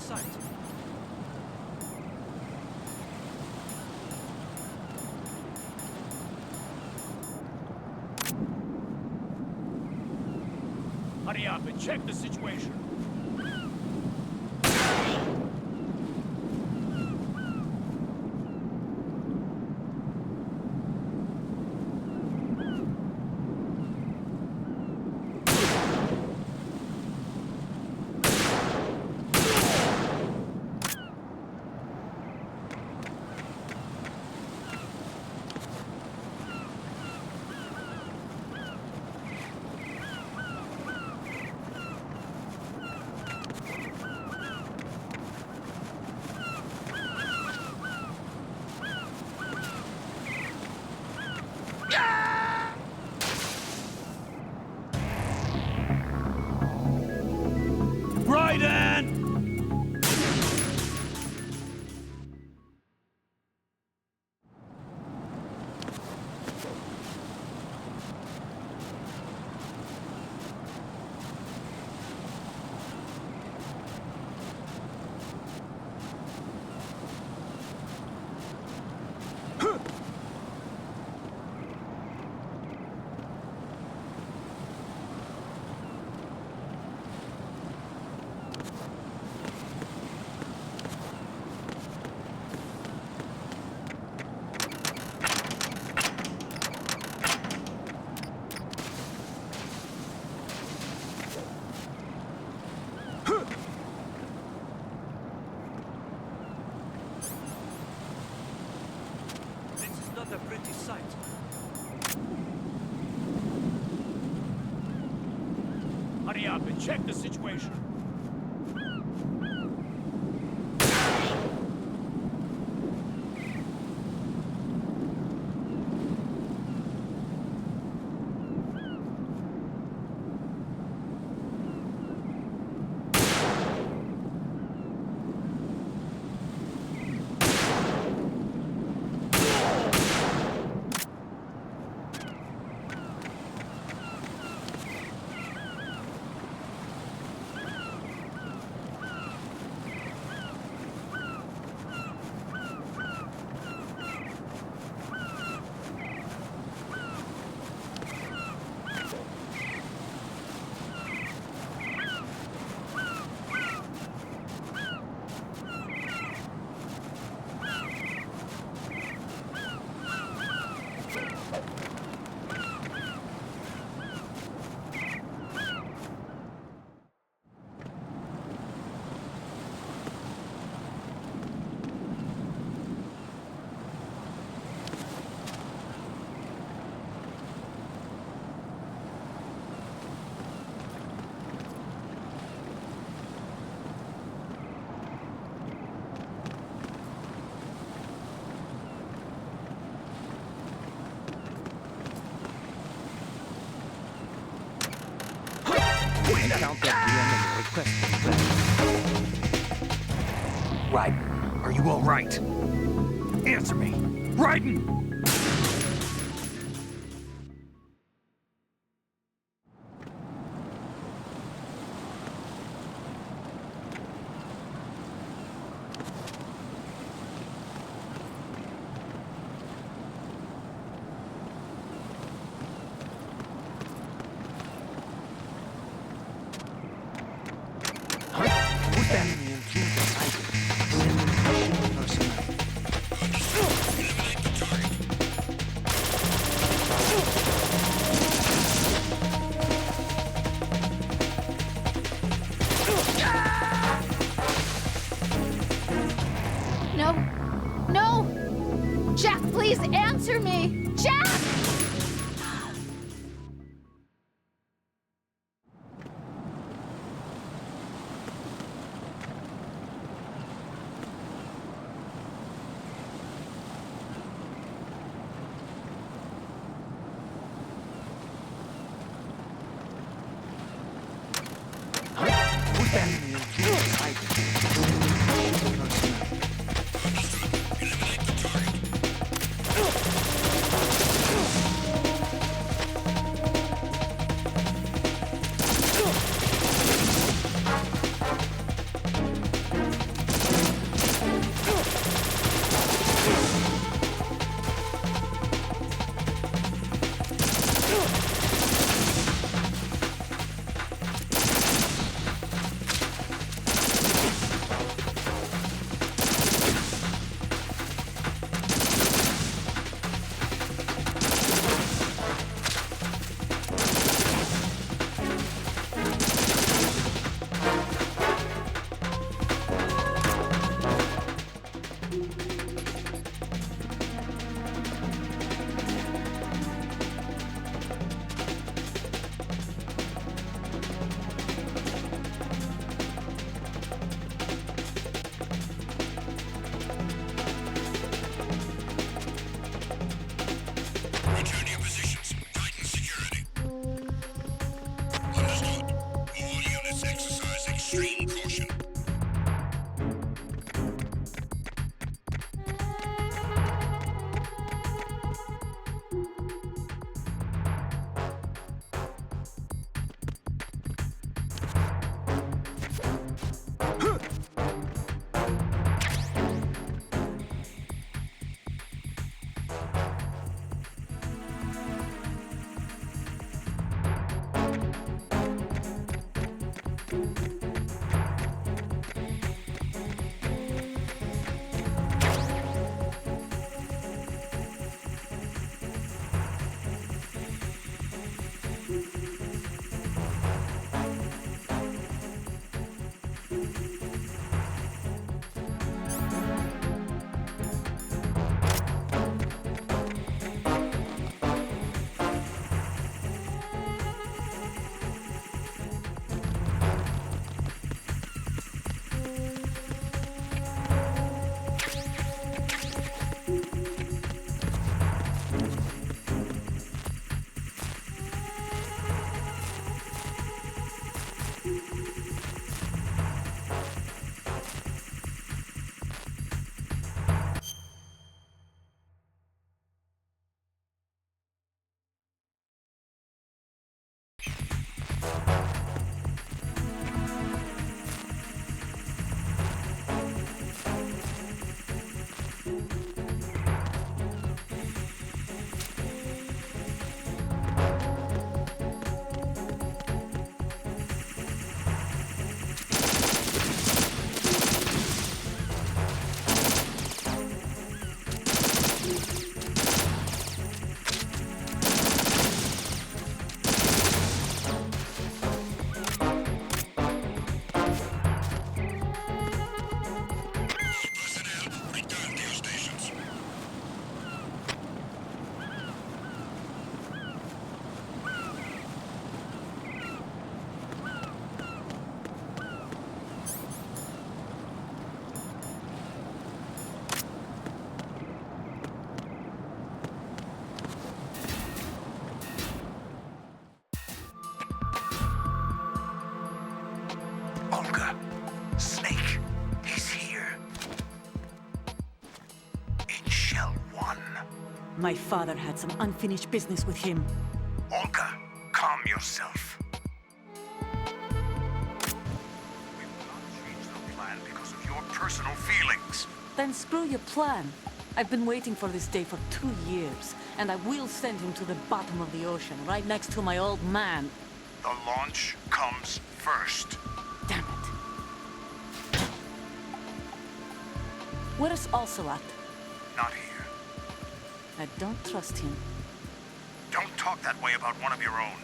sight. Hurry up and check the situation. Raiden! This is not a pretty sight. Hurry up and check the situation. Encounter the request. Raiden, are you all right? Answer me. Raiden! Who's that? No. No! Jack, please answer me! Jack! Who's that? My father had some unfinished business with him. Olga, calm yourself. We will not change the plan because of your personal feelings. Then screw your plan. I've been waiting for this day for 2 years, and I will send him to the bottom of the ocean, right next to my old man. The launch comes first. Damn it. Where is Ocelot? Not here. I don't trust him. Don't talk that way about one of your own.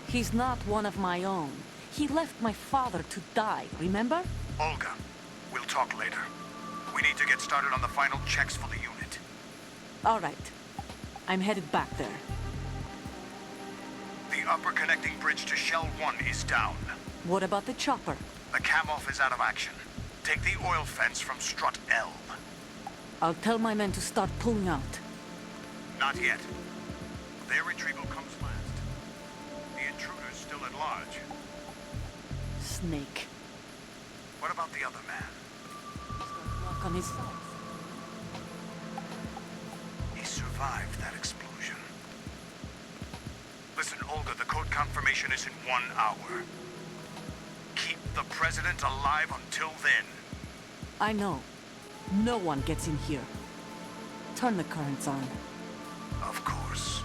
He's not one of my own. He left my father to die, remember? Olga, we'll talk later. We need to get started on the final checks for the unit. All right. I'm headed back there. The upper connecting bridge to Shell 1 is down. What about the chopper? The cam-off is out of action. Take the oil fence from strut L. I'll tell my men to start pulling out. Not yet. Their retrieval comes last. The intruder's still at large. Snake. What about the other man? He's got lock on his sides. He survived that explosion. Listen, Olga, the code confirmation is in 1 hour. Keep the president alive until then. I know. No one gets in here. Turn the currents on. Of course.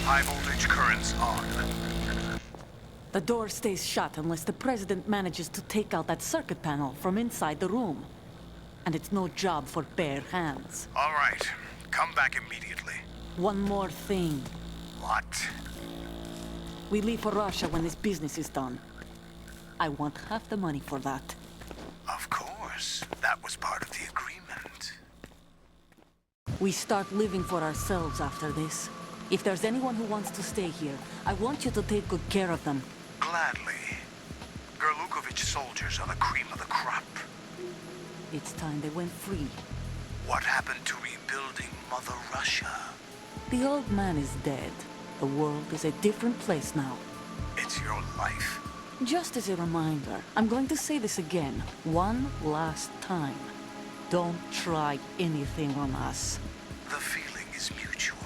High voltage currents on. The door stays shut unless the president manages to take out that circuit panel from inside the room. And it's no job for bare hands. All right. Come back immediately. One more thing. What? We leave for Russia when this business is done. I want half the money for that. Of course. That was part of the agreement. We start living for ourselves after this. If there's anyone who wants to stay here, I want you to take good care of them. Gladly. Gerlukovich soldiers are the cream of the crop. It's time they went free. What happened to rebuilding Mother Russia? The old man is dead. The world is a different place now. It's your life. Just as a reminder, I'm going to say this again, one last time. Don't try anything on us. The feeling is mutual.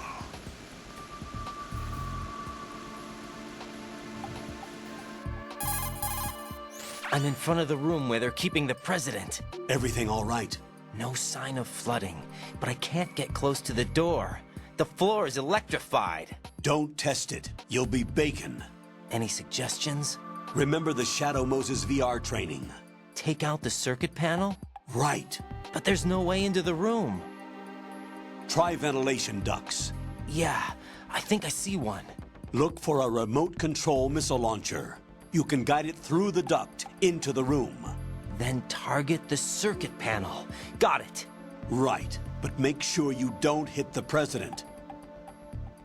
I'm in front of the room where they're keeping the president. Everything all right? No sign of flooding, but I can't get close to the door. The floor is electrified. Don't test it. You'll be bacon. Any suggestions? Remember the Shadow Moses VR training. Take out the circuit panel? Right. But there's no way into the room. Try ventilation ducts. Yeah, I think I see one. Look for a remote control missile launcher. You can guide it through the duct into the room. Then target the circuit panel. Got it. Right, but make sure you don't hit the president.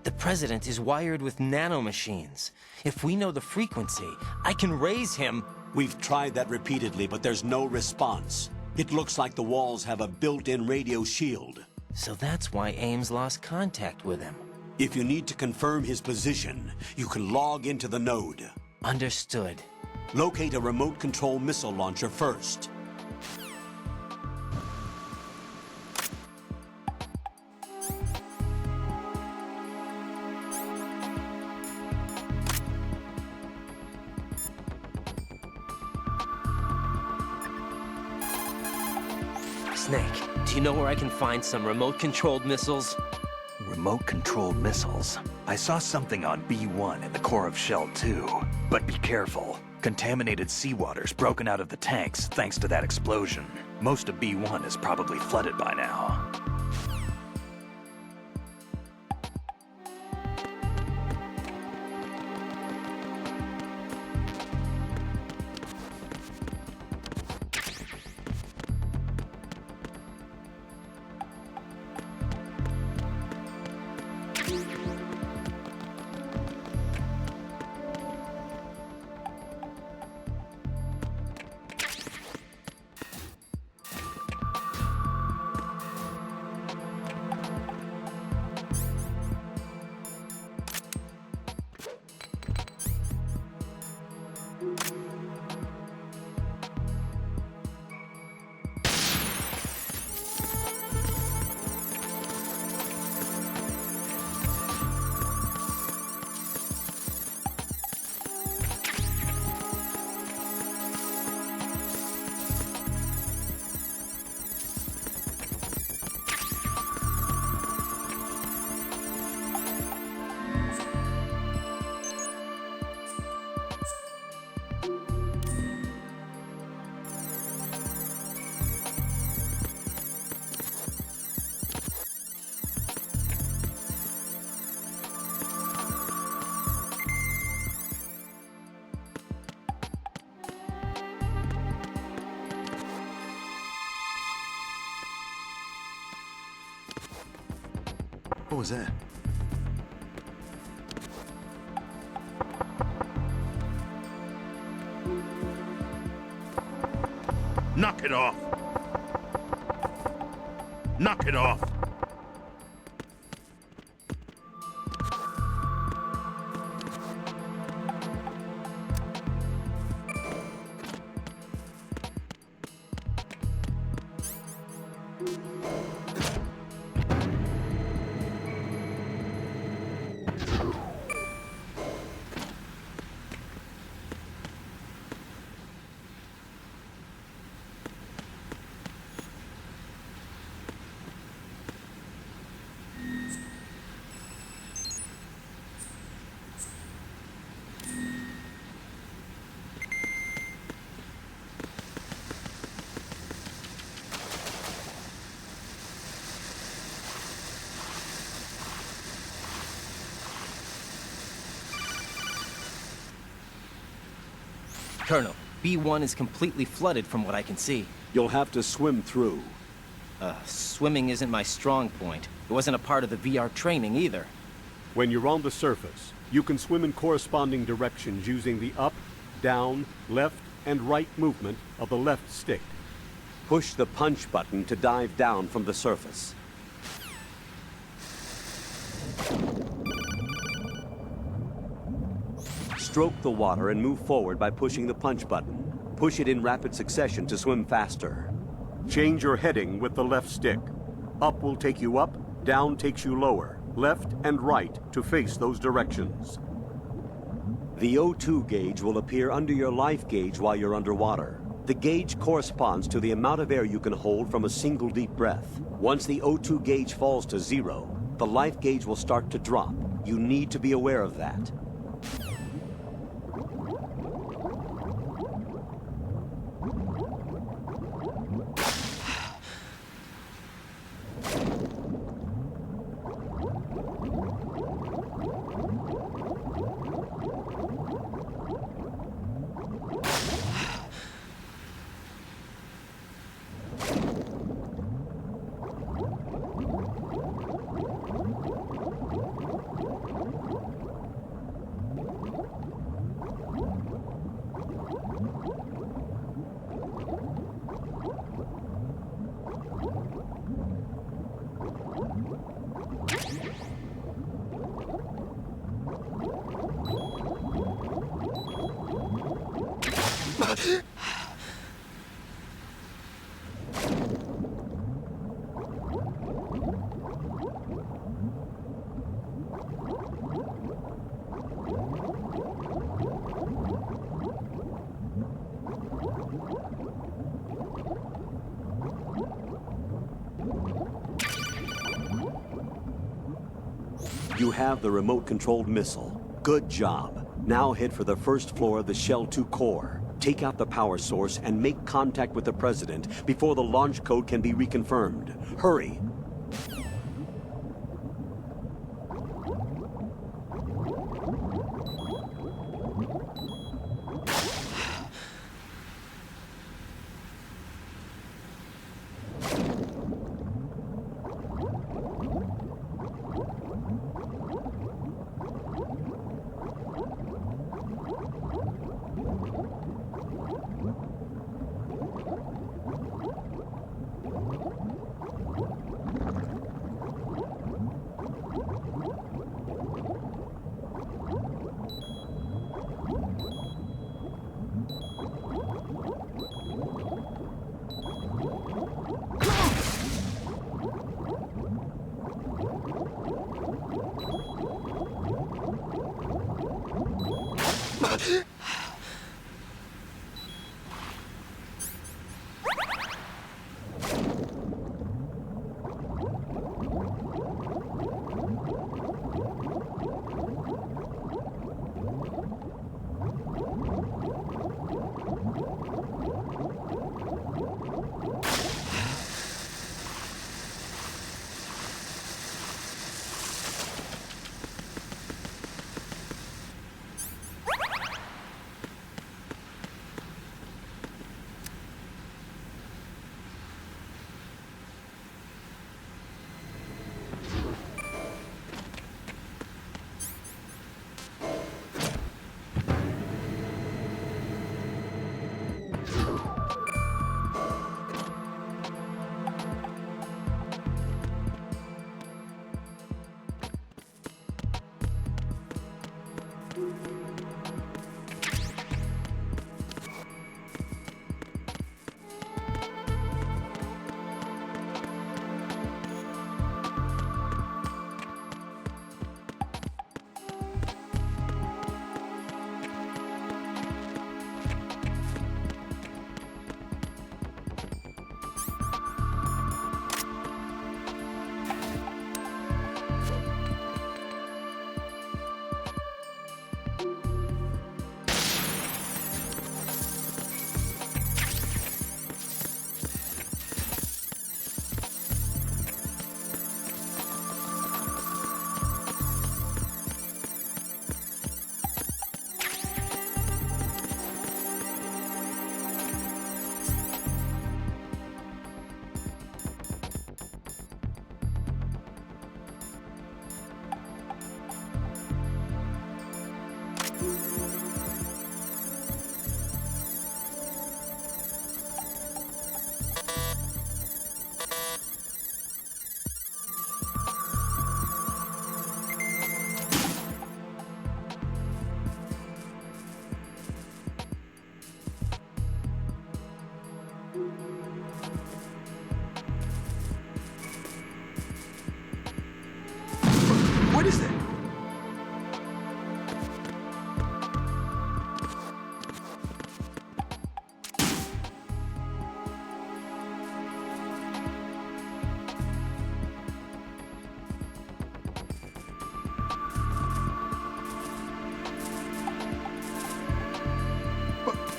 The president is wired with nanomachines. If we know the frequency, I can raise him. We've tried that repeatedly, but there's no response. It looks like the walls have a built-in radio shield. So that's why Ames lost contact with him. If you need to confirm his position, you can log into the node. Understood. Locate a remote control missile launcher first. Snake, do you know where I can find some remote-controlled missiles? Remote-controlled missiles? I saw something on B1 in the core of Shell 2. But be careful. Contaminated seawater's broken out of the tanks thanks to that explosion. Most of B1 is probably flooded by now. was that? Knock it off! Knock it off! Colonel, B1 is completely flooded from what I can see. You'll have to swim through. Swimming isn't my strong point. It wasn't a part of the VR training either. When you're on the surface, you can swim in corresponding directions using the up, down, left, and right movement of the left stick. Push the punch button to dive down from the surface. Stroke the water and move forward by pushing the punch button. Push it in rapid succession to swim faster. Change your heading with the left stick. Up will take you up, down takes you lower, left and right to face those directions. The O2 gauge will appear under your life gauge while you're underwater. The gauge corresponds to the amount of air you can hold from a single deep breath. Once the O2 gauge falls to 0, the life gauge will start to drop. You need to be aware of that. You have the remote-controlled missile. Good job. Now head for the first floor of the Shell 2 core. Take out the power source and make contact with the President before the launch code can be reconfirmed. Hurry!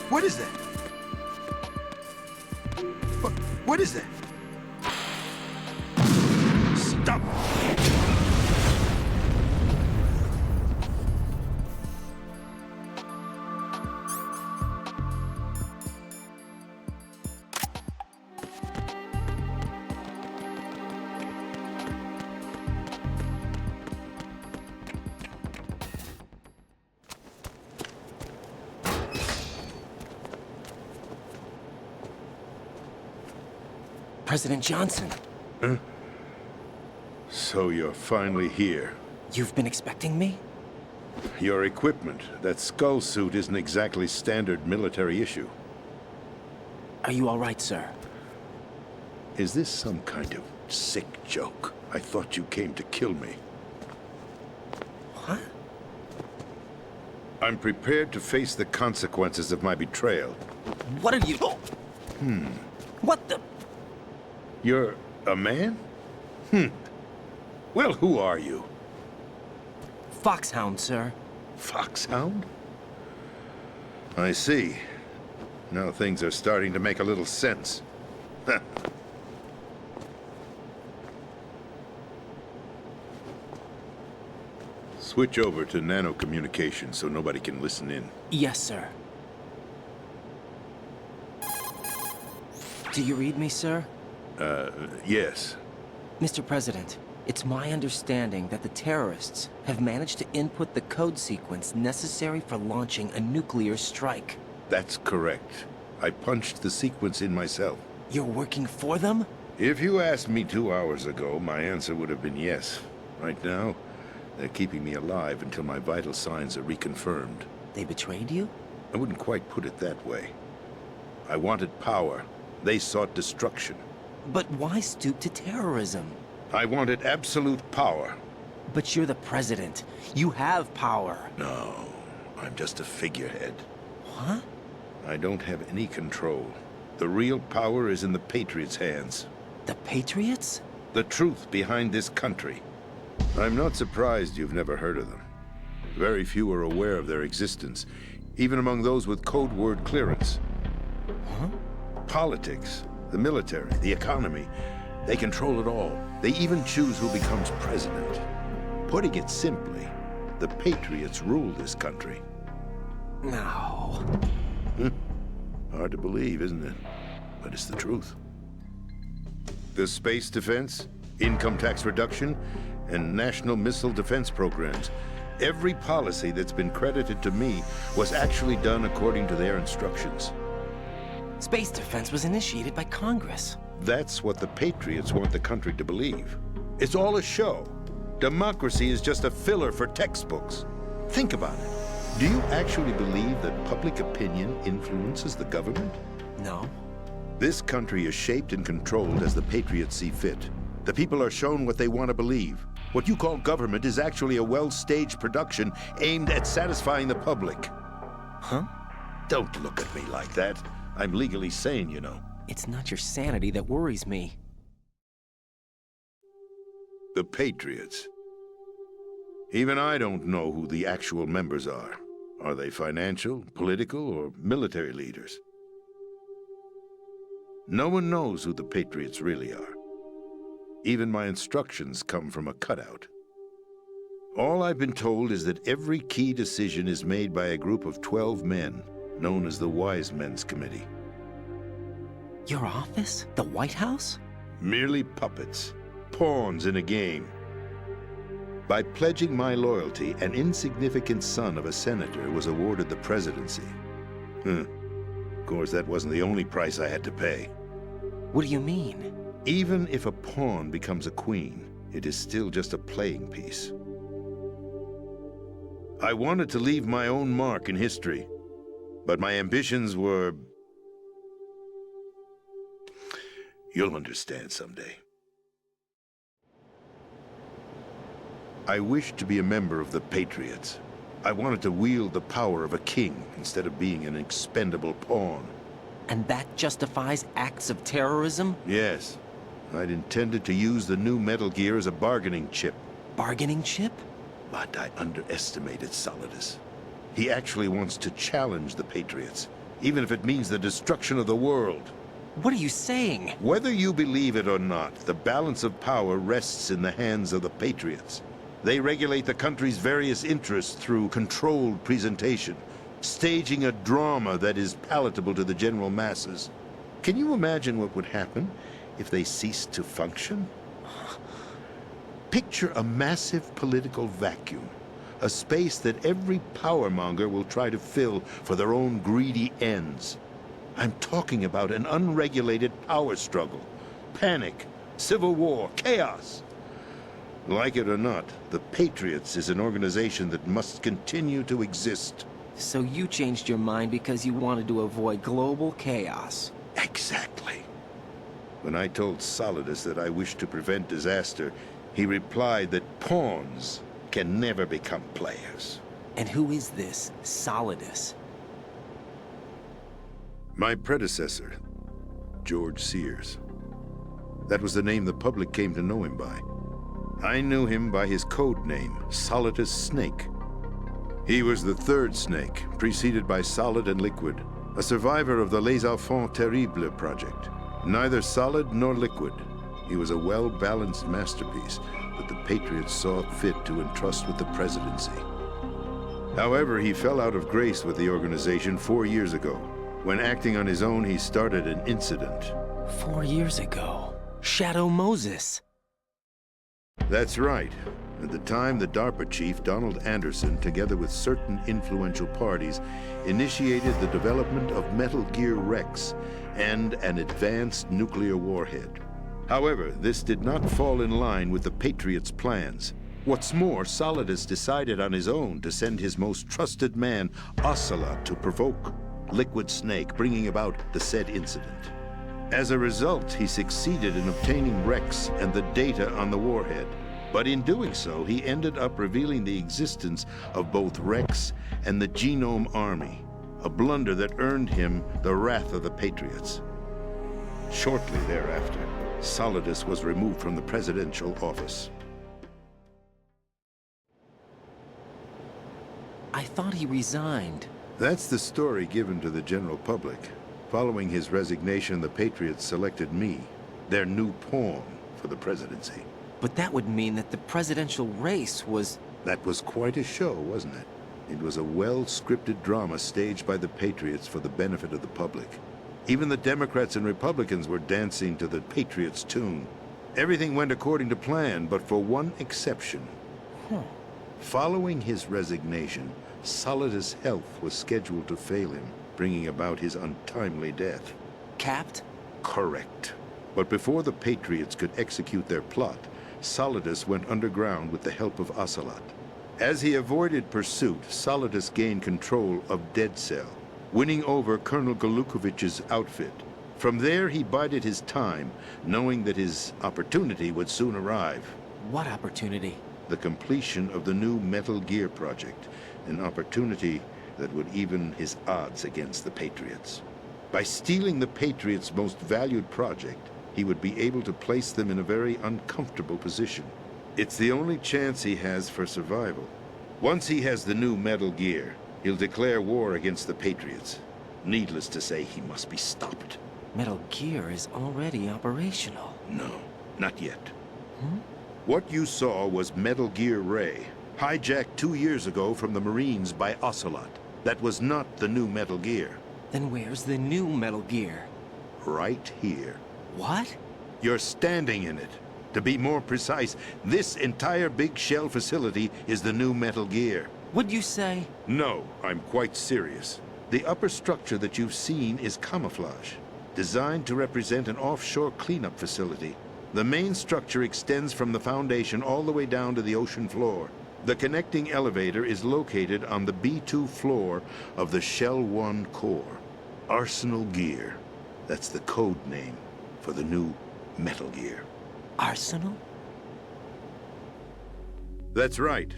What is that? What is that? Stop! President Johnson. Huh? So you're finally here. You've been expecting me? Your equipment, that skull suit, isn't exactly standard military issue. Are you all right, sir? Is this some kind of sick joke? I thought you came to kill me. What? I'm prepared to face the consequences of my betrayal. What are you... What the... You're a man? Well, who are you? FOXHOUND, sir. FOXHOUND? I see. Now things are starting to make a little sense. Switch over to nano-communication so nobody can listen in. Yes, sir. Do you read me, sir? Yes. Mr. President, it's my understanding that the terrorists have managed to input the code sequence necessary for launching a nuclear strike. That's correct. I punched the sequence in myself. You're working for them? If you asked me 2 hours ago, my answer would have been yes. Right now, they're keeping me alive until my vital signs are reconfirmed. They betrayed you? I wouldn't quite put it that way. I wanted power. They sought destruction. But why stoop to terrorism? I wanted absolute power. But you're the president. You have power. No, I'm just a figurehead. What? I don't have any control. The real power is in the Patriots' hands. The Patriots? The truth behind this country. I'm not surprised you've never heard of them. Very few are aware of their existence, even among those with code word clearance. Huh? Politics, the military, the economy, they control it all. They even choose who becomes president. Putting it simply, the Patriots rule this country. No. Hard to believe, isn't it? But it's the truth. The space defense, income tax reduction, and national missile defense programs. Every policy that's been credited to me was actually done according to their instructions. Space defense was initiated by Congress. That's what the Patriots want the country to believe. It's all a show. Democracy is just a filler for textbooks. Think about it. Do you actually believe that public opinion influences the government? No. This country is shaped and controlled as the Patriots see fit. The people are shown what they want to believe. What you call government is actually a well-staged production aimed at satisfying the public. Huh? Don't look at me like that. I'm legally sane, you know. It's not your sanity that worries me. The Patriots. Even I don't know who the actual members are. Are they financial, political, or military leaders? No one knows who the Patriots really are. Even my instructions come from a cutout. All I've been told is that every key decision is made by a group of 12 men, known as the Wise Men's Committee. Your office? The White House? Merely puppets, pawns in a game. By pledging my loyalty, an insignificant son of a senator was awarded the presidency. Of course, that wasn't the only price I had to pay. What do you mean? Even if a pawn becomes a queen, it is still just a playing piece. I wanted to leave my own mark in history, but my ambitions were... You'll understand someday. I wished to be a member of the Patriots. I wanted to wield the power of a king instead of being an expendable pawn. And that justifies acts of terrorism? Yes. I'd intended to use the new Metal Gear as a bargaining chip. Bargaining chip? But I underestimated Solidus. He actually wants to challenge the Patriots. even if it means the destruction of the world. What are you saying? Whether you believe it or not, the balance of power rests in the hands of the Patriots. They regulate the country's various interests through controlled presentation, staging a drama that is palatable to the general masses. Can you imagine what would happen if they ceased to function? Picture a massive political vacuum, a space that every powermonger will try to fill for their own greedy ends. I'm talking about an unregulated power struggle, panic, civil war, chaos. Like it or not, the Patriots is an organization that must continue to exist. So you changed your mind because you wanted to avoid global chaos. Exactly. When I told Solidus that I wished to prevent disaster, he replied that pawns can never become players. And who is this Solidus? My predecessor, George Sears. That was the name the public came to know him by. I knew him by his code name, Solidus Snake. He was the third Snake, preceded by Solid and Liquid, a survivor of the Les Enfants Terribles project. Neither solid nor liquid, he was a well-balanced masterpiece that the Patriots saw fit to entrust with the presidency. However, he fell out of grace with the organization 4 years ago. When acting on his own, he started an incident. 4 years ago? Shadow Moses. That's right. At the time, the DARPA chief, Donald Anderson, together with certain influential parties, initiated the development of Metal Gear Rex and an advanced nuclear warhead. However, this did not fall in line with the Patriots' plans. What's more, Solidus decided on his own to send his most trusted man, Ocelot, to provoke Liquid Snake, bringing about the said incident. As a result, he succeeded in obtaining Rex and the data on the warhead. But in doing so, he ended up revealing the existence of both Rex and the Genome Army, a blunder that earned him the wrath of the Patriots. Shortly thereafter, Solidus was removed from the presidential office. I thought he resigned. That's the story given to the general public. Following his resignation, the Patriots selected me, their new pawn, for the presidency. But that would mean that the presidential race was... That was quite a show, wasn't it? It was a well-scripted drama staged by the Patriots for the benefit of the public. Even the Democrats and Republicans were dancing to the Patriots' tune. Everything went according to plan, but for one exception. Following his resignation, Solidus' health was scheduled to fail him, bringing about his untimely death. Capped? Correct. But before the Patriots could execute their plot, Solidus went underground with the help of Ocelot. As he avoided pursuit, Solidus gained control of Dead Cell, winning over Colonel Golukovich's outfit. From there, he bided his time, knowing that his opportunity would soon arrive. What opportunity? The completion of the new Metal Gear project, an opportunity that would even his odds against the Patriots. By stealing the Patriots' most valued project, he would be able to place them in a very uncomfortable position. It's the only chance he has for survival. Once he has the new Metal Gear, he'll declare war against the Patriots. Needless to say, he must be stopped. Metal Gear is already operational. No, not yet. What you saw was Metal Gear Ray, hijacked 2 years ago from the Marines by Ocelot. That was not the new Metal Gear. Then where's the new Metal Gear? Right here. What? You're standing in it. To be more precise, this entire big shell facility is the new Metal Gear. What'd you say? No, I'm quite serious. The upper structure that you've seen is camouflage, designed to represent an offshore cleanup facility. The main structure extends from the foundation all the way down to the ocean floor. The connecting elevator is located on the B2 floor of the Shell 1 core. Arsenal Gear. That's the code name for the new Metal Gear. Arsenal? That's right.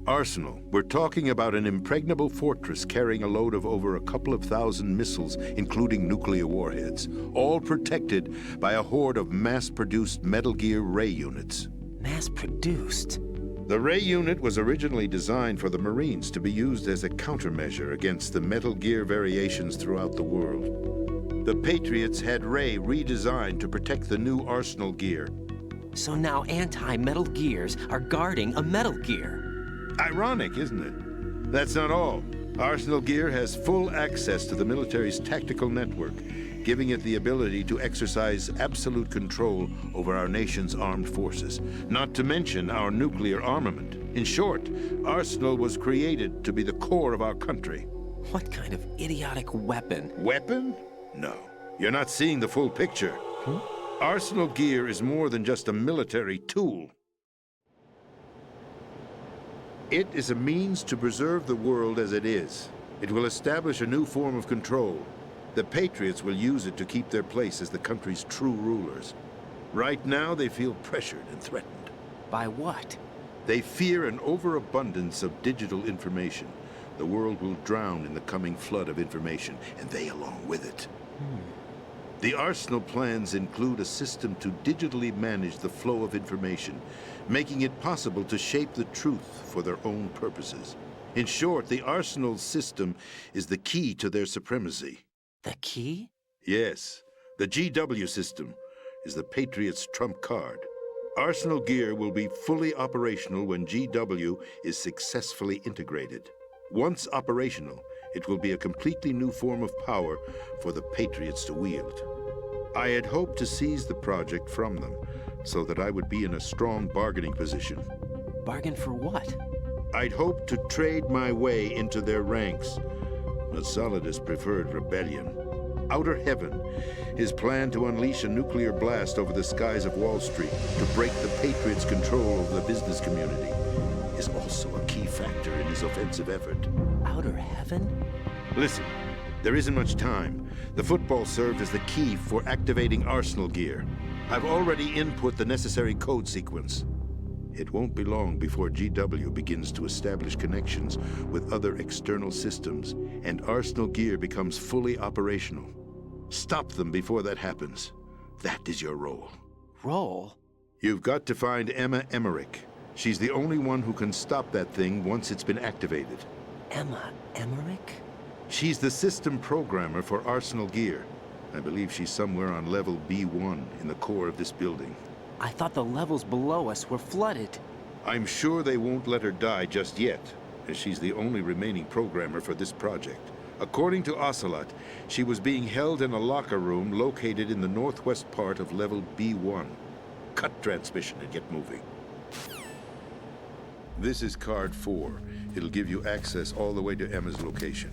Arsenal. We're talking about an impregnable fortress carrying a load of over a couple of thousand missiles, including nuclear warheads, all protected by a horde of mass-produced Metal Gear Ray units. Mass-produced? The Ray unit was originally designed for the Marines to be used as a countermeasure against the Metal Gear variations throughout the world. The Patriots had Ray redesigned to protect the new Arsenal gear. So now anti-Metal Gears are guarding a Metal Gear. Ironic, isn't it? That's not all. Arsenal Gear has full access to the military's tactical network, giving it the ability to exercise absolute control over our nation's armed forces, not to mention our nuclear armament. In short, Arsenal was created to be the core of our country. What kind of idiotic weapon? Weapon? No. You're not seeing the full picture. Arsenal Gear is more than just a military tool. It is a means to preserve the world as it is. It will establish a new form of control. The Patriots will use it to keep their place as the country's true rulers. Right now, they feel pressured and threatened. By what? They fear an overabundance of digital information. The world will drown in the coming flood of information, and they along with it. The Arsenal plans include a system to digitally manage the flow of information, making it possible to shape the truth for their own purposes. In short, the Arsenal system is the key to their supremacy. The key? Yes. The GW system is the Patriots' trump card. Arsenal Gear will be fully operational when GW is successfully integrated. Once operational, it will be a completely new form of power for the Patriots to wield. I had hoped to seize the project from them, so that I would be in a strong bargaining position. Bargain for what? I'd hoped to trade my way into their ranks, but Solidus preferred rebellion. Outer Heaven, his plan to unleash a nuclear blast over the skies of Wall Street to break the Patriots' control over the business community, is also a key factor in his offensive effort. Outer Heaven? Listen, there isn't much time. The football served as the key for activating Arsenal Gear. I've already input the necessary code sequence. It won't be long before GW begins to establish connections with other external systems, and Arsenal Gear becomes fully operational. Stop them before that happens. That is your role. Role? You've got to find Emma Emmerich. She's the only one who can stop that thing once it's been activated. Emma Emmerich? She's the system programmer for Arsenal Gear. I believe she's somewhere on level B1 in the core of this building. I thought the levels below us were flooded. I'm sure they won't let her die just yet, as she's the only remaining programmer for this project. According to Ocelot, she was being held in a locker room located in the northwest part of level B1. Cut transmission and get moving. This is card 4. It'll give you access all the way to Emma's location.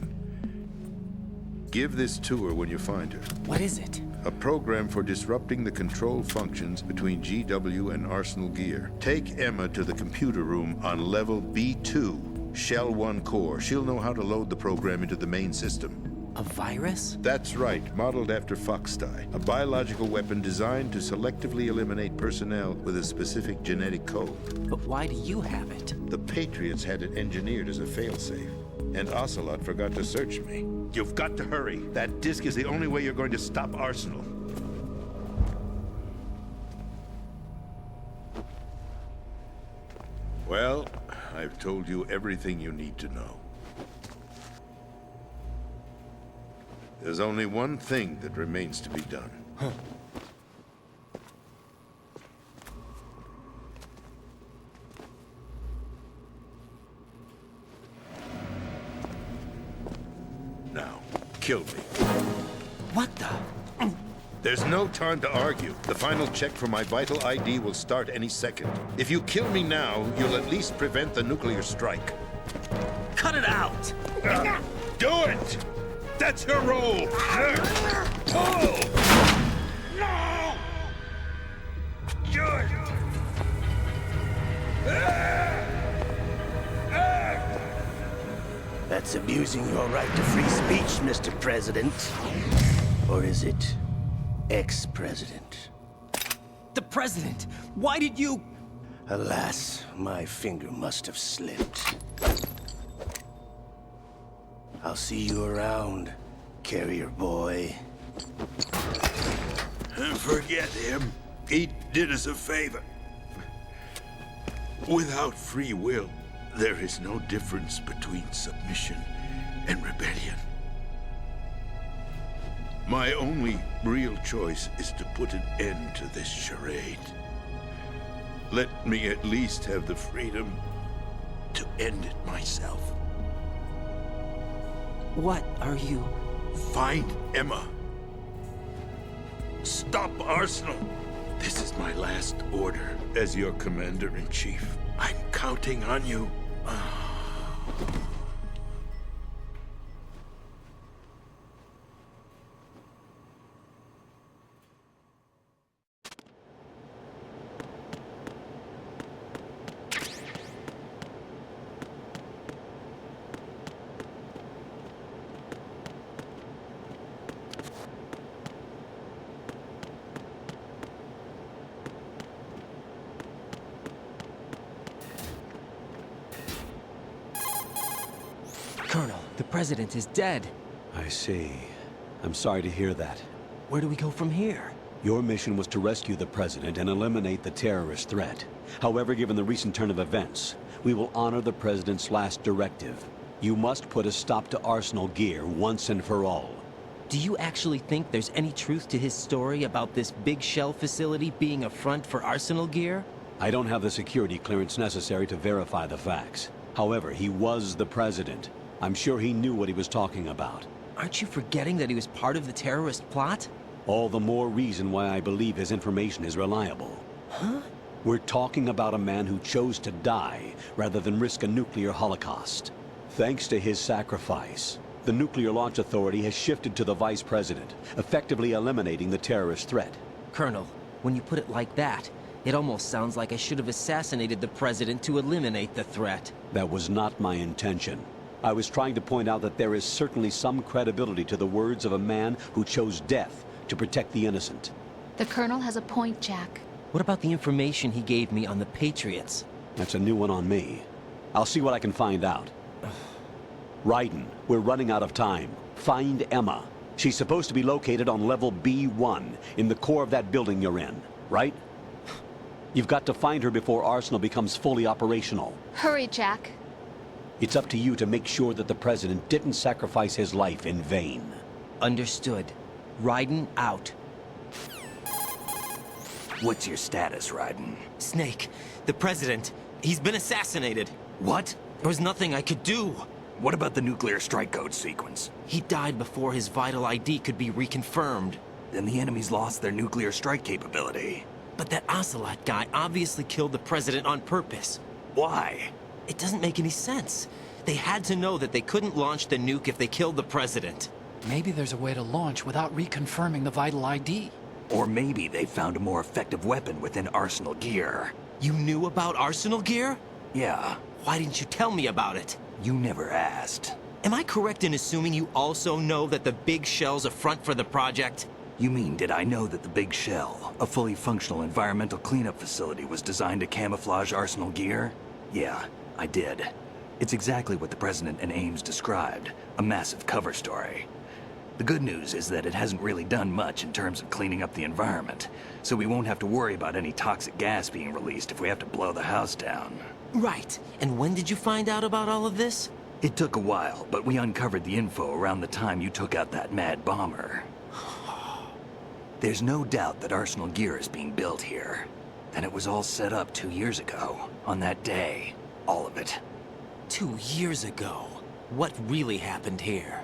Give this to her when you find her. What is it? A program for disrupting the control functions between GW and Arsenal Gear. Take Emma to the computer room on level B2, Shell 1 core. She'll know how to load the program into the main system. A virus? That's right, modeled after FOXHOUND, a biological weapon designed to selectively eliminate personnel with a specific genetic code. But why do you have it? The Patriots had it engineered as a failsafe, and Ocelot forgot to search me. You've got to hurry. That disk is the only way you're going to stop Arsenal. Well, I've told you everything you need to know. There's only one thing that remains to be done. Now, kill me. What the? There's no time to argue. The final check for my vital ID will start any second. If you kill me now, you'll at least prevent the nuclear strike. Cut it out! Do it! That's your role! Oh! No! Good! That's abusing your right to free speech, Mr. President. Or is it ex-president? The president! Why did you... Alas, my finger must have slipped. I'll see you around, carrier boy. Forget him. He did us a favor. Without free will, there is no difference between submission and rebellion. My only real choice is to put an end to this charade. Let me at least have the freedom to end it myself. What are you? Find Emma. Stop Arsenal. This is my last order as your commander-in-chief. I'm counting on you. Colonel, the president is dead. I see. I'm sorry to hear that. Where do we go from here? Your mission was to rescue the president and eliminate the terrorist threat. However, given the recent turn of events, we will honor the president's last directive. You must put a stop to Arsenal Gear once and for all. Do you actually think there's any truth to his story about this big shell facility being a front for Arsenal Gear? I don't have the security clearance necessary to verify the facts. However, he was the president. I'm sure he knew what he was talking about. Aren't you forgetting that he was part of the terrorist plot? All the more reason why I believe his information is reliable. Huh? We're talking about a man who chose to die rather than risk a nuclear holocaust. Thanks to his sacrifice, the Nuclear Launch Authority has shifted to the vice president, effectively eliminating the terrorist threat. Colonel, when you put it like that, it almost sounds like I should have assassinated the president to eliminate the threat. That was not my intention. I was trying to point out that there is certainly some credibility to the words of a man who chose death to protect the innocent. The Colonel has a point, Jack. What about the information he gave me on the Patriots? That's a new one on me. I'll see what I can find out. Raiden, we're running out of time. Find Emma. She's supposed to be located on level B1, in the core of that building you're in, right? You've got to find her before Arsenal becomes fully operational. Hurry, Jack. It's up to you to make sure that the president didn't sacrifice his life in vain. Understood. Raiden out. What's your status, Raiden? Snake, the president, he's been assassinated. What? There was nothing I could do. What about the nuclear strike code sequence? He died before his vital ID could be reconfirmed. Then the enemy's lost their nuclear strike capability. But that Ocelot guy obviously killed the president on purpose. Why? It doesn't make any sense. They had to know that they couldn't launch the nuke if they killed the president. Maybe there's a way to launch without reconfirming the vital ID. Or maybe they found a more effective weapon within Arsenal Gear. You knew about Arsenal Gear? Yeah. Why didn't you tell me about it? You never asked. Am I correct in assuming you also know that the Big Shell's a front for the project? You mean, did I know that the Big Shell, a fully functional environmental cleanup facility, was designed to camouflage Arsenal Gear? Yeah, I did. It's exactly what the President and Ames described, a massive cover story. The good news is that it hasn't really done much in terms of cleaning up the environment, so we won't have to worry about any toxic gas being released if we have to blow the house down. Right. And when did you find out about all of this? It took a while, but we uncovered the info around the time you took out that mad bomber. There's no doubt that Arsenal Gear is being built here. And it was all set up 2 years ago, on that day. All of it. 2 years ago? What really happened here?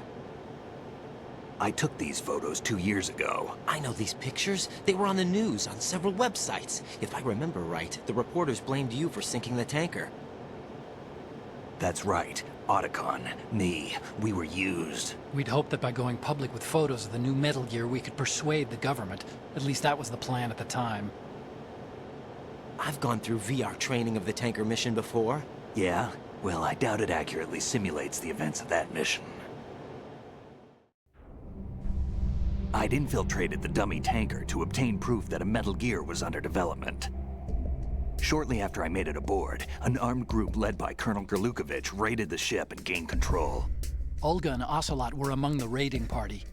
I took these photos 2 years ago. I know these pictures. They were on the news, on several websites. If I remember right, the reporters blamed you for sinking the tanker. That's right. Otacon, me, we were used. We'd hoped that by going public with photos of the new Metal Gear, we could persuade the government. At least that was the plan at the time. I've gone through VR training of the tanker mission before. Yeah? Well, I doubt it accurately simulates the events of that mission. I'd infiltrated the dummy tanker to obtain proof that a Metal Gear was under development. Shortly after I made it aboard, an armed group led by Colonel Gerlukovich raided the ship and gained control. Olga and Ocelot were among the raiding party.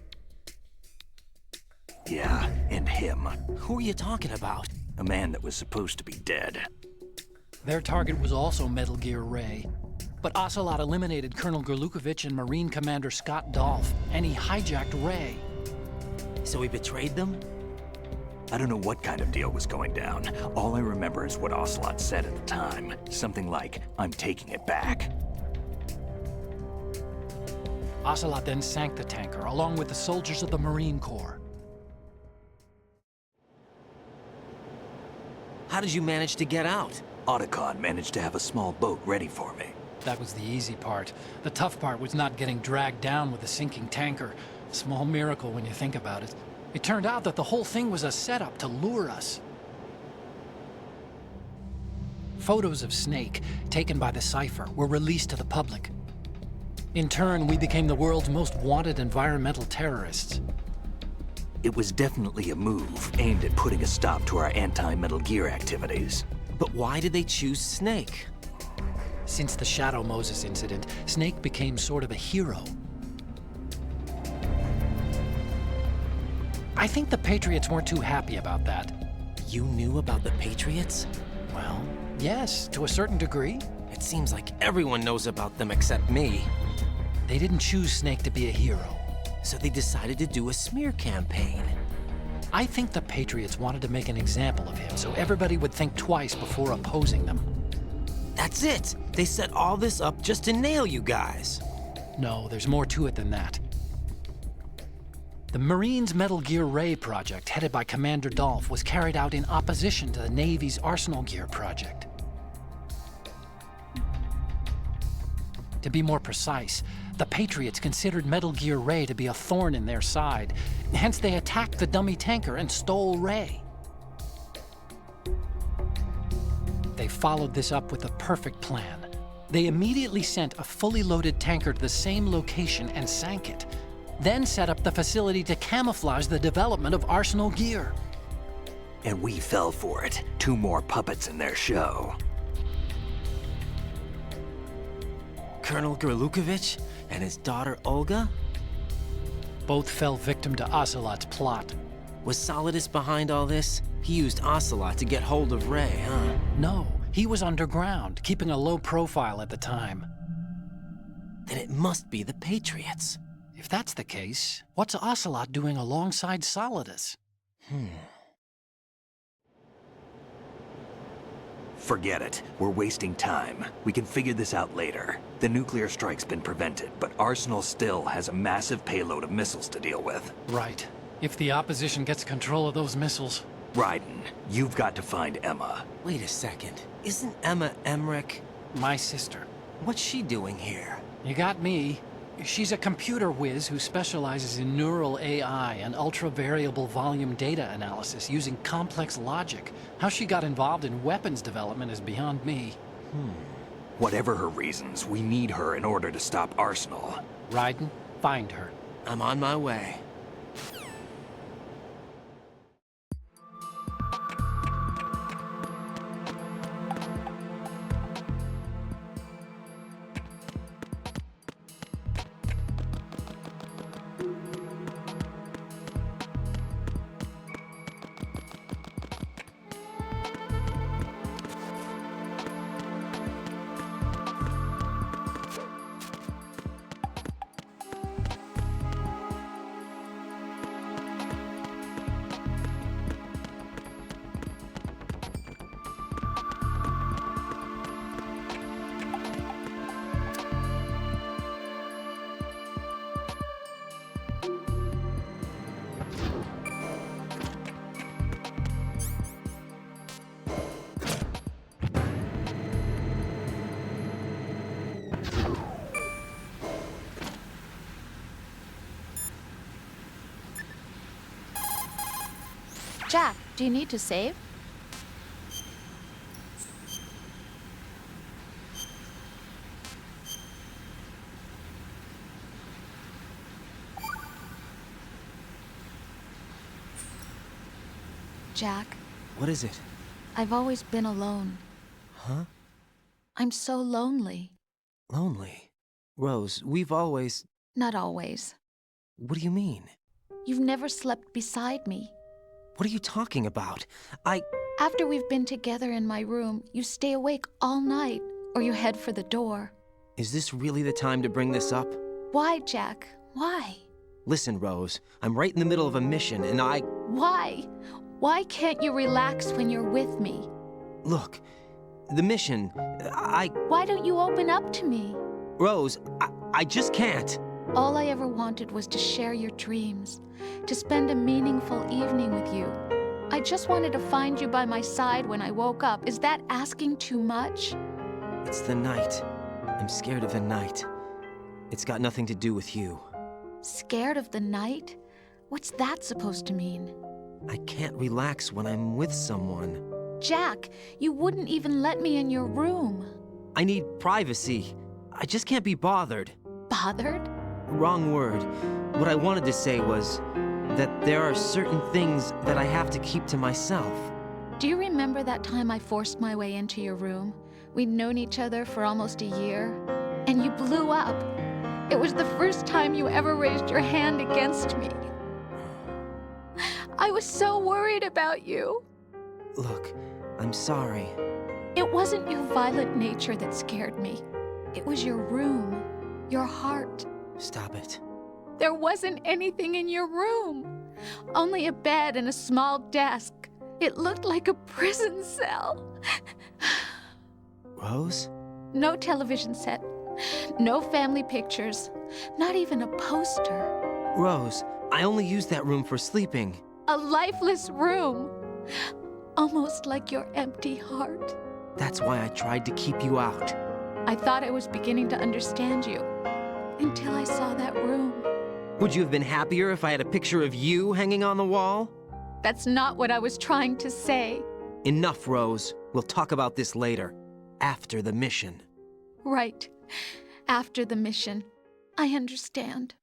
Yeah, and him. Who are you talking about? A man that was supposed to be dead. Their target was also Metal Gear Ray. But Ocelot eliminated Colonel Gerlukovich and Marine Commander Scott Dolph, and he hijacked Ray. So he betrayed them? I don't know what kind of deal was going down. All I remember is what Ocelot said at the time. Something like, "I'm taking it back." Ocelot then sank the tanker, along with the soldiers of the Marine Corps. How did you manage to get out? Otacon managed to have a small boat ready for me. That was the easy part. The tough part was not getting dragged down with the sinking tanker. Small miracle when you think about it. It turned out that the whole thing was a setup to lure us. Photos of Snake, taken by the Cypher, were released to the public. In turn, we became the world's most wanted environmental terrorists. It was definitely a move aimed at putting a stop to our anti-Metal Gear activities. But why did they choose Snake? Since the Shadow Moses incident, Snake became sort of a hero. I think the Patriots weren't too happy about that. You knew about the Patriots? Well, yes, to a certain degree. It seems like everyone knows about them except me. They didn't choose Snake to be a hero. So they decided to do a smear campaign. I think the Patriots wanted to make an example of him so everybody would think twice before opposing them. That's it! They set all this up just to nail you guys. No, there's more to it than that. The Marines' Metal Gear Ray project, headed by Commander Dolph, was carried out in opposition to the Navy's Arsenal Gear project. To be more precise, the Patriots considered Metal Gear Ray to be a thorn in their side. Hence, they attacked the dummy tanker and stole Ray. They followed this up with a perfect plan. They immediately sent a fully loaded tanker to the same location and sank it, then set up the facility to camouflage the development of Arsenal Gear. And we fell for it. 2 more puppets in their show. Colonel Gerlukovich and his daughter Olga? Both fell victim to Ocelot's plot. Was Solidus behind all this? He used Ocelot to get hold of Ray, huh? No, he was underground, keeping a low profile at the time. Then it must be the Patriots. If that's the case, what's Ocelot doing alongside Solidus? Forget it. We're wasting time. We can figure this out later. The nuclear strike's been prevented, but Arsenal still has a massive payload of missiles to deal with. Right. If the opposition gets control of those missiles... Raiden, you've got to find Emma. Wait a second. Isn't Emma Emmerich my sister? What's she doing here? You got me. She's a computer whiz who specializes in neural AI and ultra-variable volume data analysis using complex logic. How she got involved in weapons development is beyond me. Whatever her reasons, we need her in order to stop Arsenal. Raiden, find her. I'm on my way. Jack, do you need to save? Jack. What is it? I've always been alone. Huh? I'm so lonely. Lonely? Rose, we've always... Not always. What do you mean? You've never slept beside me. What are you talking about? After we've been together in my room, you stay awake all night, or you head for the door. Is this really the time to bring this up? Why, Jack? Why? Listen, Rose, I'm right in the middle of a mission, and Why? Why can't you relax when you're with me? Look, the mission, Why don't you open up to me? Rose, I just can't. All I ever wanted was to share your dreams, to spend a meaningful evening with you. I just wanted to find you by my side when I woke up. Is that asking too much? It's the night. I'm scared of the night. It's got nothing to do with you. Scared of the night? What's that supposed to mean? I can't relax when I'm with someone. Jack, you wouldn't even let me in your room. I need privacy. I just can't be bothered. Bothered? Wrong word. What I wanted to say was that there are certain things that I have to keep to myself. Do you remember that time I forced my way into your room? We'd known each other for almost a year, and you blew up. It was the first time you ever raised your hand against me. I was so worried about you. Look, I'm sorry. It wasn't your violent nature that scared me. It was your room, your heart. Stop it. There wasn't anything in your room. Only a bed and a small desk. It looked like a prison cell. Rose? No television set. No family pictures. Not even a poster. Rose, I only use that room for sleeping. A lifeless room. Almost like your empty heart. That's why I tried to keep you out. I thought I was beginning to understand you. Until I saw that room. Would you have been happier if I had a picture of you hanging on the wall? That's not what I was trying to say. Enough, Rose. We'll talk about this later. After the mission. Right. After the mission. I understand.